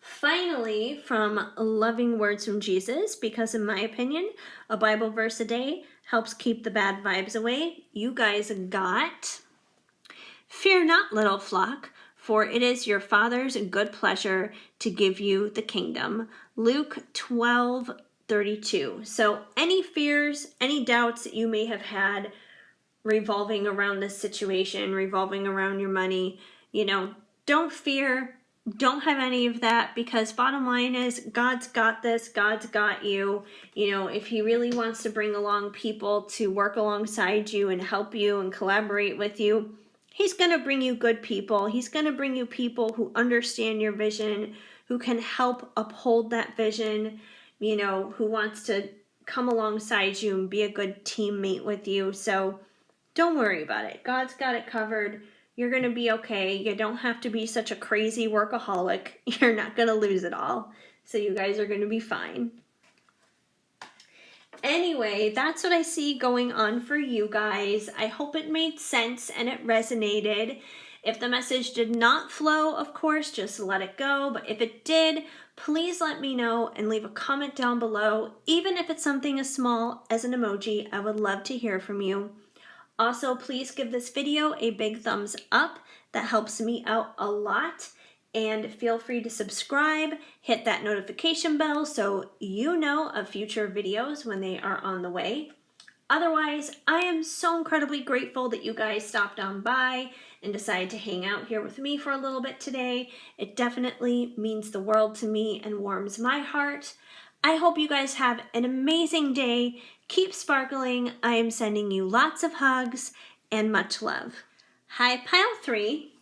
Finally, from Loving Words from Jesus, because in my opinion, a Bible verse a day helps keep the bad vibes away, you guys got, "Fear not, little flock, for it is your Father's good pleasure to give you the kingdom." Luke 12:32. So any fears, any doubts that you may have had revolving around this situation, revolving around your money, don't fear. Don't have any of that, because bottom line is God's got this. God's got you. If he really wants to bring along people to work alongside you and help you and collaborate with you, he's going to bring you good people. He's going to bring you people who understand your vision, who can help uphold that vision, who wants to come alongside you and be a good teammate with you. So don't worry about it. God's got it covered. You're going to be okay. You don't have to be such a crazy workaholic. You're not going to lose it all. So you guys are going to be fine. Anyway, that's what I see going on for you guys. I hope it made sense and it resonated. If the message did not flow, of course, just let it go. But if it did, please let me know and leave a comment down below. Even if it's something as small as an emoji, I would love to hear from you. Also, please give this video a big thumbs up. That helps me out a lot. And feel free to subscribe, hit that notification bell so you know of future videos when they are on the way. Otherwise, I am so incredibly grateful that you guys stopped on by and decided to hang out here with me for a little bit today. It definitely means the world to me and warms my heart. I hope you guys have an amazing day. Keep sparkling. I am sending you lots of hugs and much love. Hi, pile 3.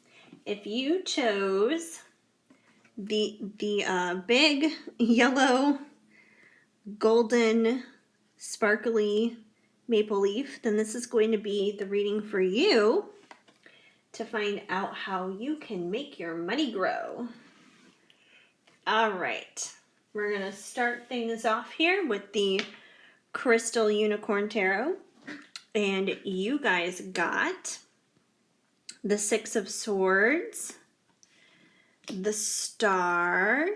If you chose the big yellow golden sparkly maple leaf, then this is going to be the reading for you to find out how you can make your money grow. All right. We're going to start things off here with the Crystal Unicorn Tarot. And you guys got the Six of Swords, the Star,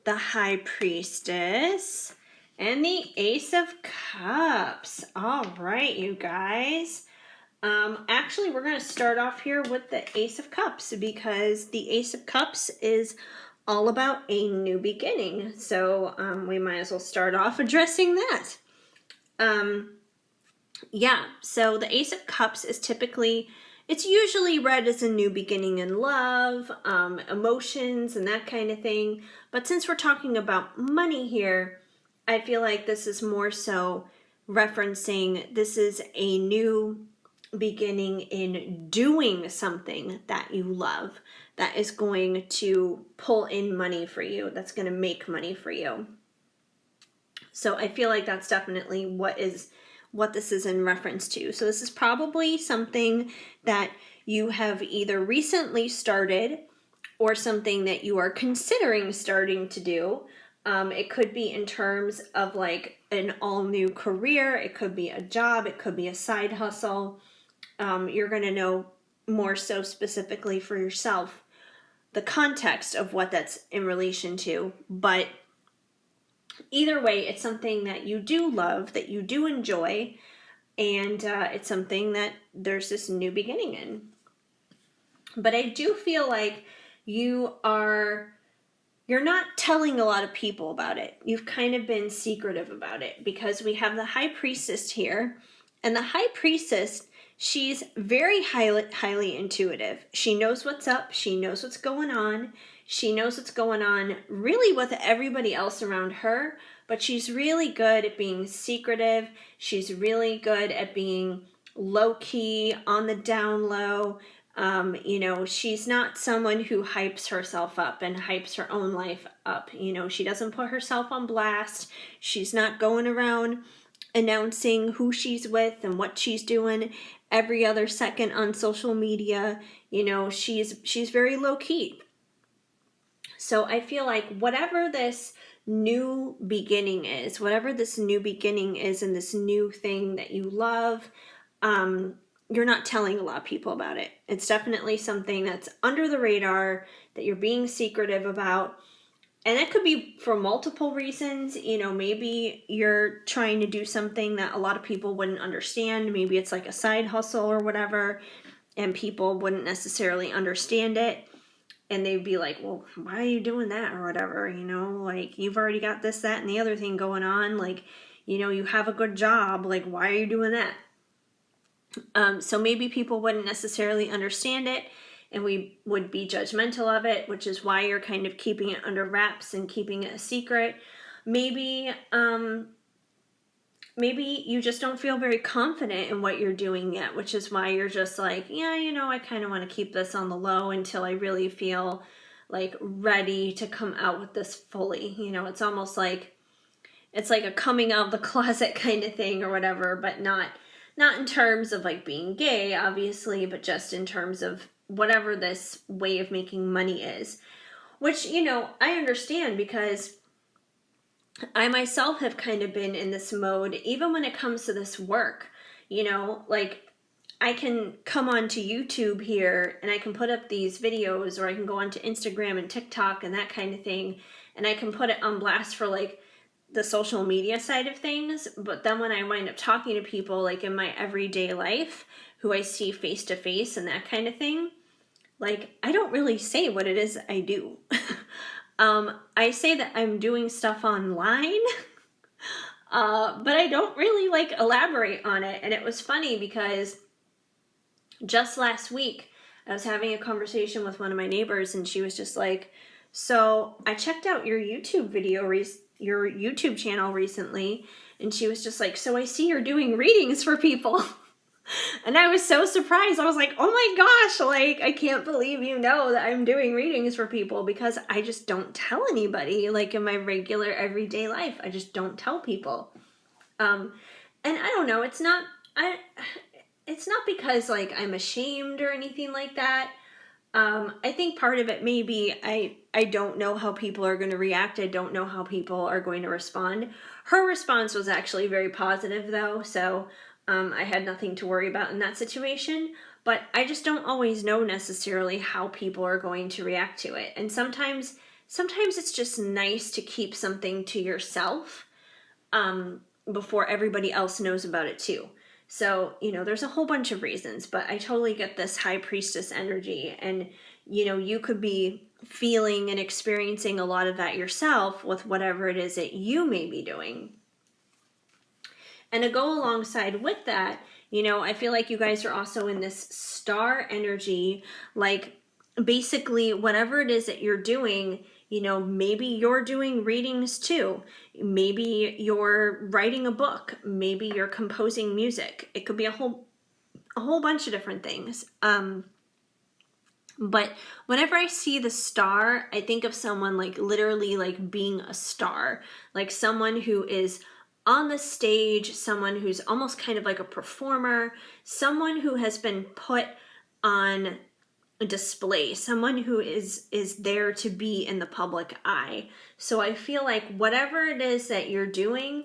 the High Priestess, and the Ace of Cups. All right, you guys. Actually, we're going to start off here with the Ace of Cups because the Ace of Cups is all about a new beginning. So we might as well start off addressing that. Yeah, so the Ace of Cups is it's usually read as a new beginning in love, emotions, and that kind of thing. But since we're talking about money here, I feel like this is more so referencing this is a new beginning in doing something that you love that is going to pull in money for you, that's going to make money for you. So I feel like that's definitely what this is in reference to. So this is probably something that you have either recently started or something that you are considering starting to do. It could be in terms of like an all new career. It could be a job. It could be a side hustle. You're going to know more so specifically for yourself the context of what that's in relation to. But either way, it's something that you do love, that you do enjoy, and it's something that there's this new beginning in. But I do feel like you're not telling a lot of people about it. You've kind of been secretive about it because we have the High Priestess here, and the High Priestess, she's very highly intuitive. She knows what's up. She knows what's going on. She knows what's going on really with everybody else around her, but she's really good at being secretive. She's really good at being low-key, on the down low. She's not someone who hypes herself up and hypes her own life up. She doesn't put herself on blast. She's not going around announcing who she's with and what she's doing every other second on social media. She's very low-key. So I feel like whatever this new beginning is in this new thing that you love, you're not telling a lot of people about it. It's definitely something that's under the radar, that you're being secretive about. And that could be for multiple reasons. Maybe you're trying to do something that a lot of people wouldn't understand. Maybe it's like a side hustle or whatever, and people wouldn't necessarily understand it. And they'd be like, well, why are you doing that or whatever? Like, you've already got this, that, and the other thing going on. Like, you have a good job. Like, why are you doing that? So maybe people wouldn't necessarily understand it, and we would be judgmental of it, which is why you're kind of keeping it under wraps and keeping it a secret. Maybe you just don't feel very confident in what you're doing yet, which is why you're just like, yeah, I kind of want to keep this on the low until I really feel like ready to come out with this fully. It's almost like it's like a coming out of the closet kind of thing or whatever, but not in terms of like being gay, obviously, but just in terms of whatever this way of making money is, which, I understand because I myself have kind of been in this mode, even when it comes to this work. Like, I can come onto YouTube here and I can put up these videos, or I can go onto Instagram and TikTok and that kind of thing, and I can put it on blast for like the social media side of things. But then when I wind up talking to people like in my everyday life who I see face to face and that kind of thing, like, I don't really say what it is I do. I say that I'm doing stuff online, but I don't really like elaborate on it. And it was funny because just last week I was having a conversation with one of my neighbors, and she was just like, so I checked out your YouTube your YouTube channel recently. And she was just like, so I see you're doing readings for people. And I was so surprised. I was like, oh my gosh, like, I can't believe that I'm doing readings for people, because I just don't tell anybody, like, in my regular everyday life. I just don't tell people. And I don't know, it's not because, like, I'm ashamed or anything like that. I think part of it may be I don't know how people are going to react. I don't know how people are going to respond. Her response was actually very positive, though, so I had nothing to worry about in that situation. But I just don't always know necessarily how people are going to react to it. And sometimes it's just nice to keep something to yourself before everybody else knows about it too. So, there's a whole bunch of reasons, but I totally get this high priestess energy. And, you could be feeling and experiencing a lot of that yourself with whatever it is that you may be doing. And to go alongside with that, I feel like you guys are also in this star energy, like basically whatever it is that you're doing, maybe you're doing readings too. Maybe you're writing a book. Maybe you're composing music. It could be a whole bunch of different things. But whenever I see the star, I think of someone like literally like being a star, like someone who is on the stage, someone who's almost kind of like a performer, someone who has been put on display, someone who is there to be in the public eye. So I feel like whatever it is that you're doing,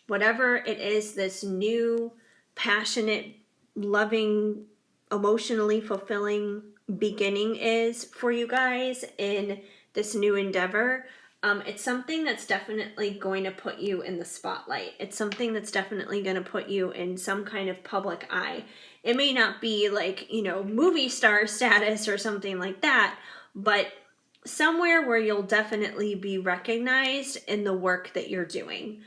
whatever it is, this new passionate, loving, emotionally fulfilling beginning is for you guys in this new endeavor, it's something that's definitely going to put you in the spotlight. It's something that's definitely going to put you in some kind of public eye. It may not be like, movie star status or something like that, but somewhere where you'll definitely be recognized in the work that you're doing.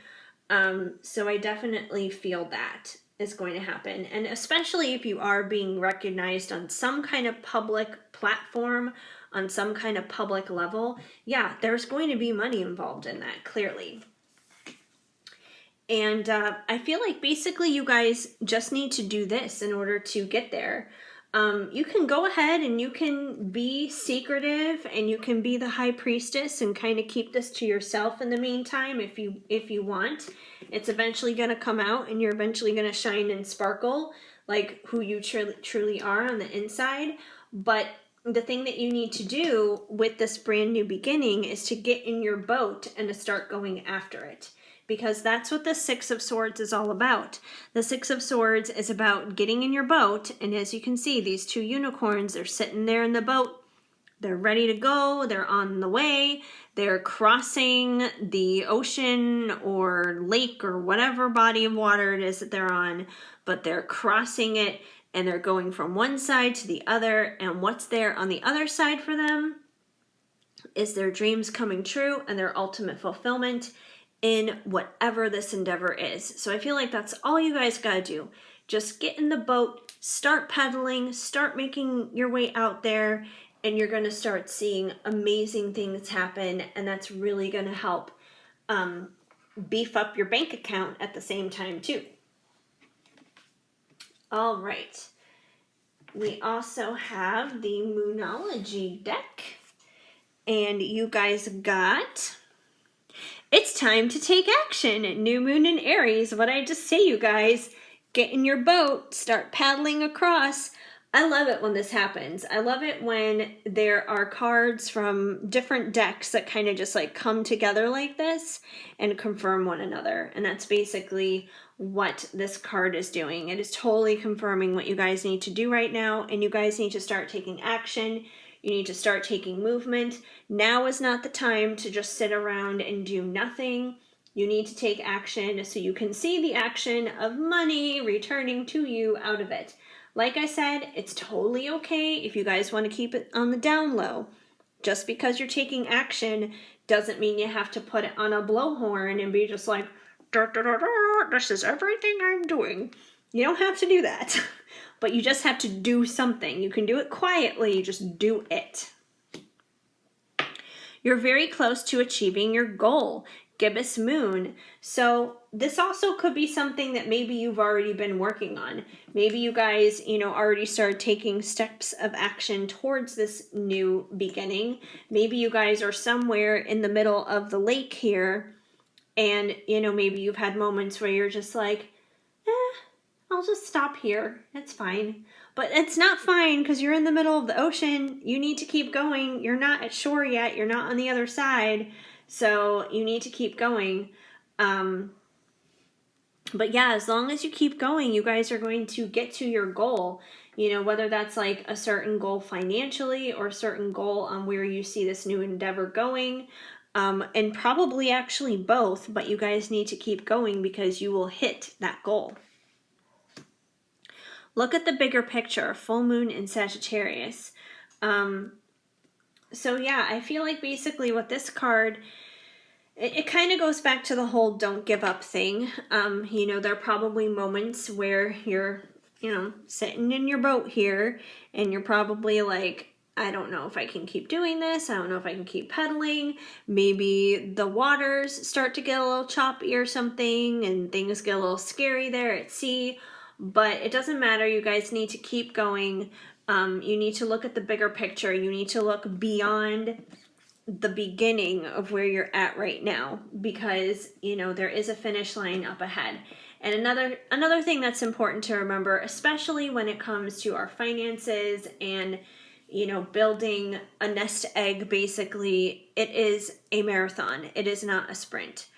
So I definitely feel that is going to happen. And especially if you are being recognized on some kind of public platform, on some kind of public level, yeah, there's going to be money involved in that, clearly. And I feel like basically you guys just need to do this in order to get there. You can go ahead and you can be secretive and you can be the high priestess and kind of keep this to yourself in the meantime if you want. It's eventually going to come out and you're eventually going to shine and sparkle like who you truly are on the inside. But the thing that you need to do with this brand new beginning is to get in your boat and to start going after it. Because that's what the Six of Swords is all about. The Six of Swords is about getting in your boat, and as you can see, these two unicorns, they're sitting there in the boat. They're ready to go. They're on the way. They're crossing the ocean or lake or whatever body of water it is that they're on, but they're crossing it, and they're going from one side to the other, and what's there on the other side for them is their dreams coming true and their ultimate fulfillment in whatever this endeavor is. So I feel like that's all you guys gotta do. Just get in the boat, start pedaling, start making your way out there, and you're gonna start seeing amazing things happen, and that's really gonna help beef up your bank account at the same time too. All right. We also have the Moonology deck, and you guys got... It's time to take action. New moon in Aries. What I just say, you guys. Get in your boat. Start paddling across. I love it when this happens. I love it when there are cards from different decks that kind of just like come together like this and confirm one another. And that's basically what this card is doing. It is totally confirming what you guys need to do right now. And you guys need to start taking action. You need to start taking movement. Now is not the time to just sit around and do nothing. You need to take action so you can see the action of money returning to you out of it. Like I said, it's totally okay if you guys want to keep it on the down low. Just because you're taking action doesn't mean you have to put it on a blowhorn and be just like, da, da, da, da, this is everything I'm doing. You don't have to do that. But you just have to do something. You can do it quietly, just do it. You're very close to achieving your goal, gibbous moon. So this also could be something that maybe you've already been working on. Maybe you guys, already started taking steps of action towards this new beginning. Maybe you guys are somewhere in the middle of the lake here, and, maybe you've had moments where you're just like, I'll just stop here. It's fine. But it's not fine because you're in the middle of the ocean. You need to keep going. You're not at shore yet. You're not on the other side. So you need to keep going. But yeah, as long as you keep going, you guys are going to get to your goal. You know, whether that's like a certain goal financially or a certain goal on where you see this new endeavor going. And probably actually both, but you guys need to keep going because you will hit that goal. Look at the bigger picture, full moon in Sagittarius. So yeah, I feel like basically with this card, it kind of goes back to the whole don't give up thing. You know, there are probably moments where you're, you know, sitting in your boat here and you're probably like, I don't know if I can keep doing this. I don't know if I can keep pedaling. Maybe the waters start to get a little choppy or something and things get a little scary there at sea. But it doesn't matter. You guys need to keep going. You need to look at the bigger picture. You need to look beyond the beginning of where you're at right now, because you know there is a finish line up ahead. And another thing that's important to remember, especially when it comes to our finances and you know building a nest egg, basically it is a marathon. It is not a sprint.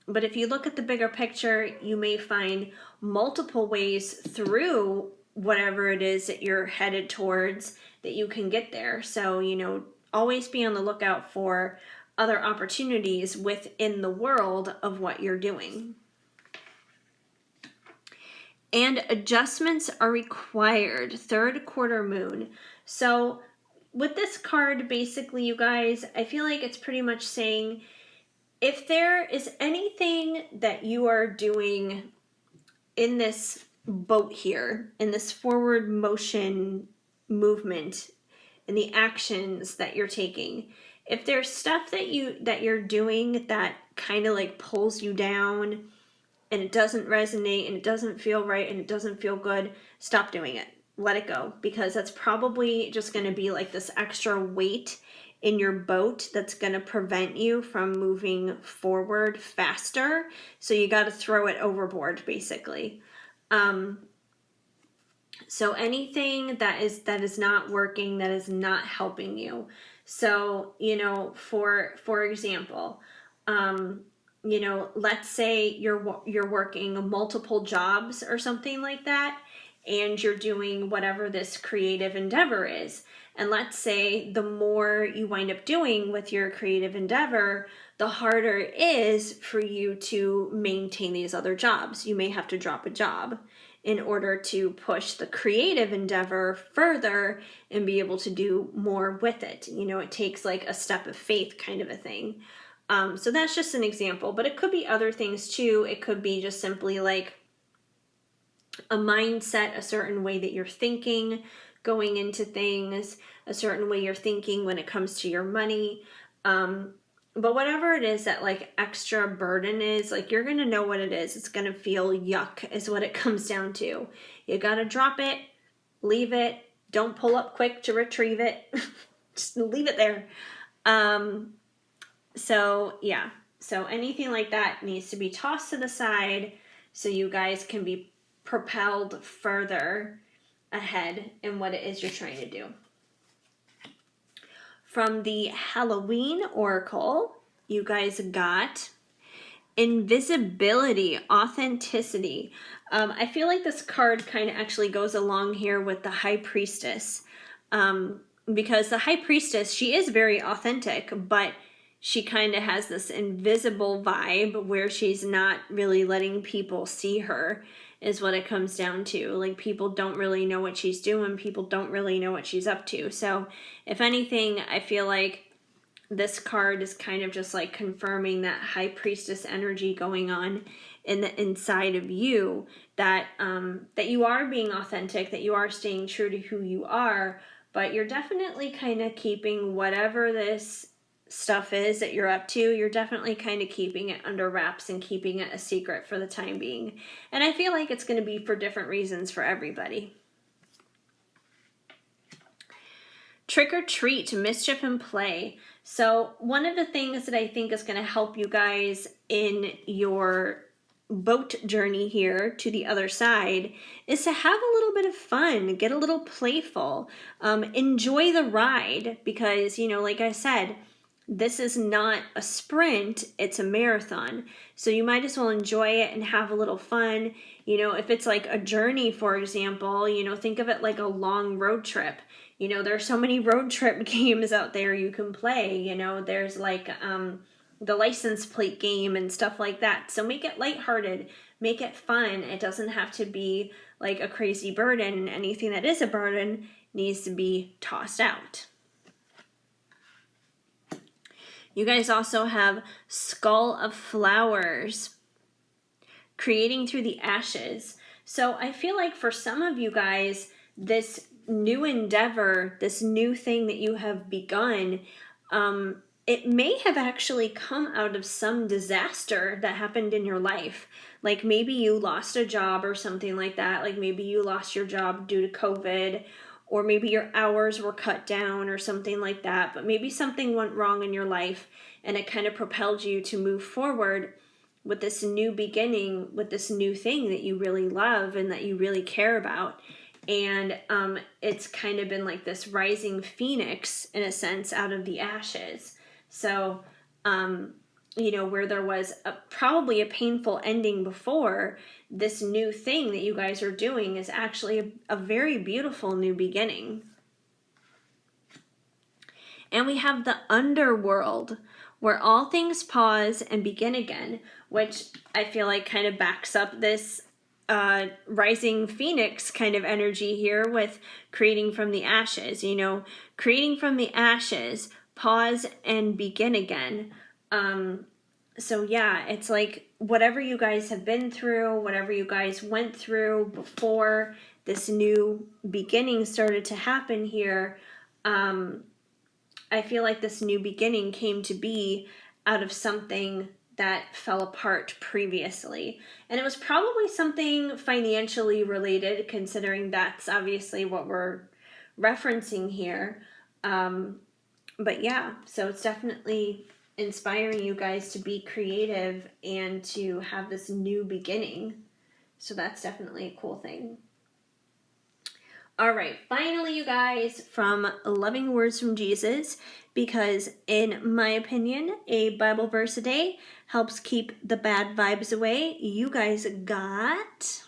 But if you look at the bigger picture, you may find multiple ways through whatever it is that you're headed towards that you can get there. So you know, always be on the lookout for other opportunities within the world of what you're doing. And adjustments are required. Third quarter moon. So with this card, basically, you guys, I feel like it's pretty much saying if there is anything that you are doing in this boat here, in this forward motion movement, and the actions that you're taking, if there's stuff that you're doing that kind of like pulls you down and it doesn't resonate and it doesn't feel right and it doesn't feel good, stop doing it. Let it go, because that's probably just going to be like this extra weight in your boat that's going to prevent you from moving forward faster. So you got to throw it overboard, basically. So anything that is not working, that is not helping you. So, you know, for example, you know, let's say you're working multiple jobs or something like that, and you're doing whatever this creative endeavor is. And let's say the more you wind up doing with your creative endeavor, the harder it is for you to maintain these other jobs. You may have to drop a job in order to push the creative endeavor further and be able to do more with it. You know, it takes like a step of faith kind of a thing. So that's just an example, but it could be other things too. It could be just simply like a mindset, a certain way that you're thinking going into things, a certain way you're thinking when it comes to your money. But whatever it is that like extra burden is, like you're going to know what it is. It's going to feel yuck is what it comes down to. You got to drop it, leave it. Don't pull up quick to retrieve it. Just leave it there. So yeah, so anything like that needs to be tossed to the side so you guys can be propelled further ahead in what it is you're trying to do. From the Halloween Oracle, you guys got invisibility, authenticity. I feel like this card kind of actually goes along here with the High Priestess, because the High Priestess, she is very authentic, but she kind of has this invisible vibe where she's not really letting people see her, is what it comes down to. Like, people don't really know what she's doing. People don't really know what she's up to. So, if anything, I feel like this card is kind of just like confirming that High Priestess energy going on in the inside of you, that that you are being authentic, that you are staying true to who you are, but you're definitely kind of keeping whatever this stuff is that you're up to, you're definitely kind of keeping it under wraps and keeping it a secret for the time being. And I feel like it's going to be for different reasons for everybody. Trick or treat, mischief and play. So one of the things that I think is going to help you guys in your boat journey here to the other side is to have a little bit of fun, get a little playful, enjoy the ride, because, you know, like I said, this is not a sprint, it's a marathon. So you might as well enjoy it and have a little fun. You know, if it's like a journey, for example, you know, think of it like a long road trip. You know, there's so many road trip games out there you can play. You know, there's like the license plate game and stuff like that. So make it lighthearted, make it fun. It doesn't have to be like a crazy burden. Anything that is a burden needs to be tossed out. You guys also have Skull of Flowers, creating through the ashes. So I feel like for some of you guys, this new endeavor, this new thing that you have begun, it may have actually come out of some disaster that happened in your life. Like maybe you lost a job or something like that. Like maybe you lost your job due to COVID, or maybe your hours were cut down or something like that. But maybe something went wrong in your life and it kind of propelled you to move forward with this new beginning, with this new thing that you really love and that you really care about. And it's kind of been like this rising phoenix, in a sense, out of the ashes. So, you know, where there was probably a painful ending before, this new thing that you guys are doing is actually a very beautiful new beginning. And we have the underworld, where all things pause and begin again, which I feel like kind of backs up this rising phoenix kind of energy here with creating from the ashes. You know, creating from the ashes, pause and begin again. So yeah, it's like whatever you guys have been through, whatever you guys went through before this new beginning started to happen here, I feel like this new beginning came to be out of something that fell apart previously. And it was probably something financially related, considering that's obviously what we're referencing here. But yeah, so it's definitely inspiring you guys to be creative and to have this new beginning. So that's definitely a cool thing. All right, finally, you guys, from Loving Words from Jesus, because in my opinion, a Bible verse a day helps keep the bad vibes away. You guys got,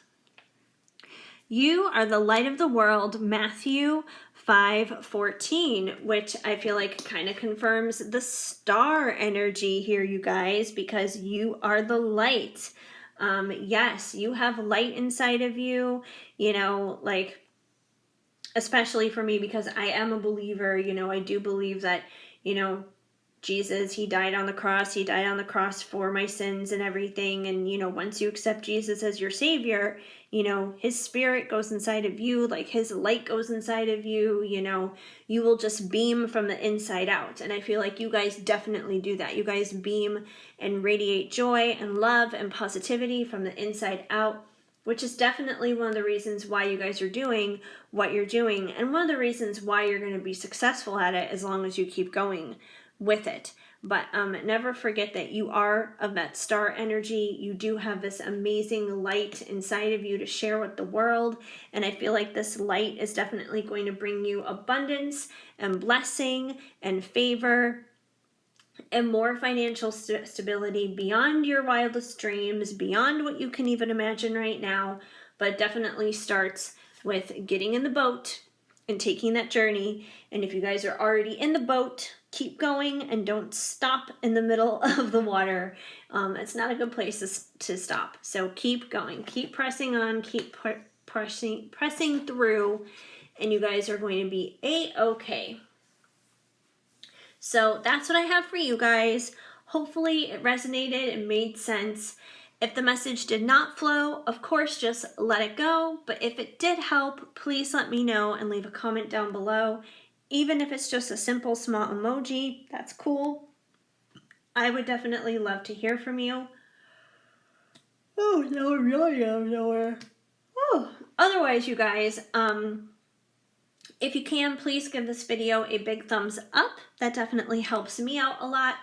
you are the light of the world, Matthew 5:14, which I feel like kind of confirms the star energy here, you guys, because you are the light. Yes, you have light inside of you, you know, like, especially for me, because I am a believer. You know, I do believe that, you know, Jesus, he died on the cross for my sins and everything. And, you know, once you accept Jesus as your savior, you know, his spirit goes inside of you, like his light goes inside of you, you know, you will just beam from the inside out. And I feel like you guys definitely do that. You guys beam and radiate joy and love and positivity from the inside out, which is definitely one of the reasons why you guys are doing what you're doing, and one of the reasons why you're going to be successful at it as long as you keep going with it. But never forget that you are of that star energy. You do have this amazing light inside of you to share with the world, and I feel like this light is definitely going to bring you abundance and blessing and favor and more financial stability beyond your wildest dreams, beyond what you can even imagine right now. But definitely starts with getting in the boat and taking that journey. And if you guys are already in the boat, keep going and don't stop in the middle of the water. It's not a good place to stop. So keep going, keep pressing on, keep pressing through, and you guys are going to be A-okay. So that's what I have for you guys. Hopefully it resonated and made sense. If the message did not flow, of course, just let it go. But if it did help, please let me know and leave a comment down below. Even if it's just a simple small emoji, that's cool. I would definitely love to hear from you. Oh, no, really out of nowhere. Oh, otherwise, you guys, if you can, please give this video a big thumbs up. That definitely helps me out a lot.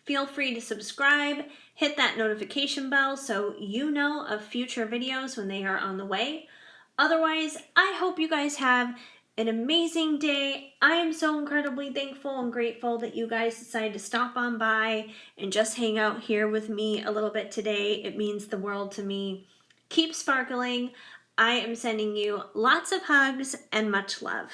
Feel free to subscribe, hit that notification bell so you know of future videos when they are on the way. Otherwise, I hope you guys have an amazing day. I am so incredibly thankful and grateful that you guys decided to stop on by and just hang out here with me a little bit today. It means the world to me. Keep sparkling. I am sending you lots of hugs and much love.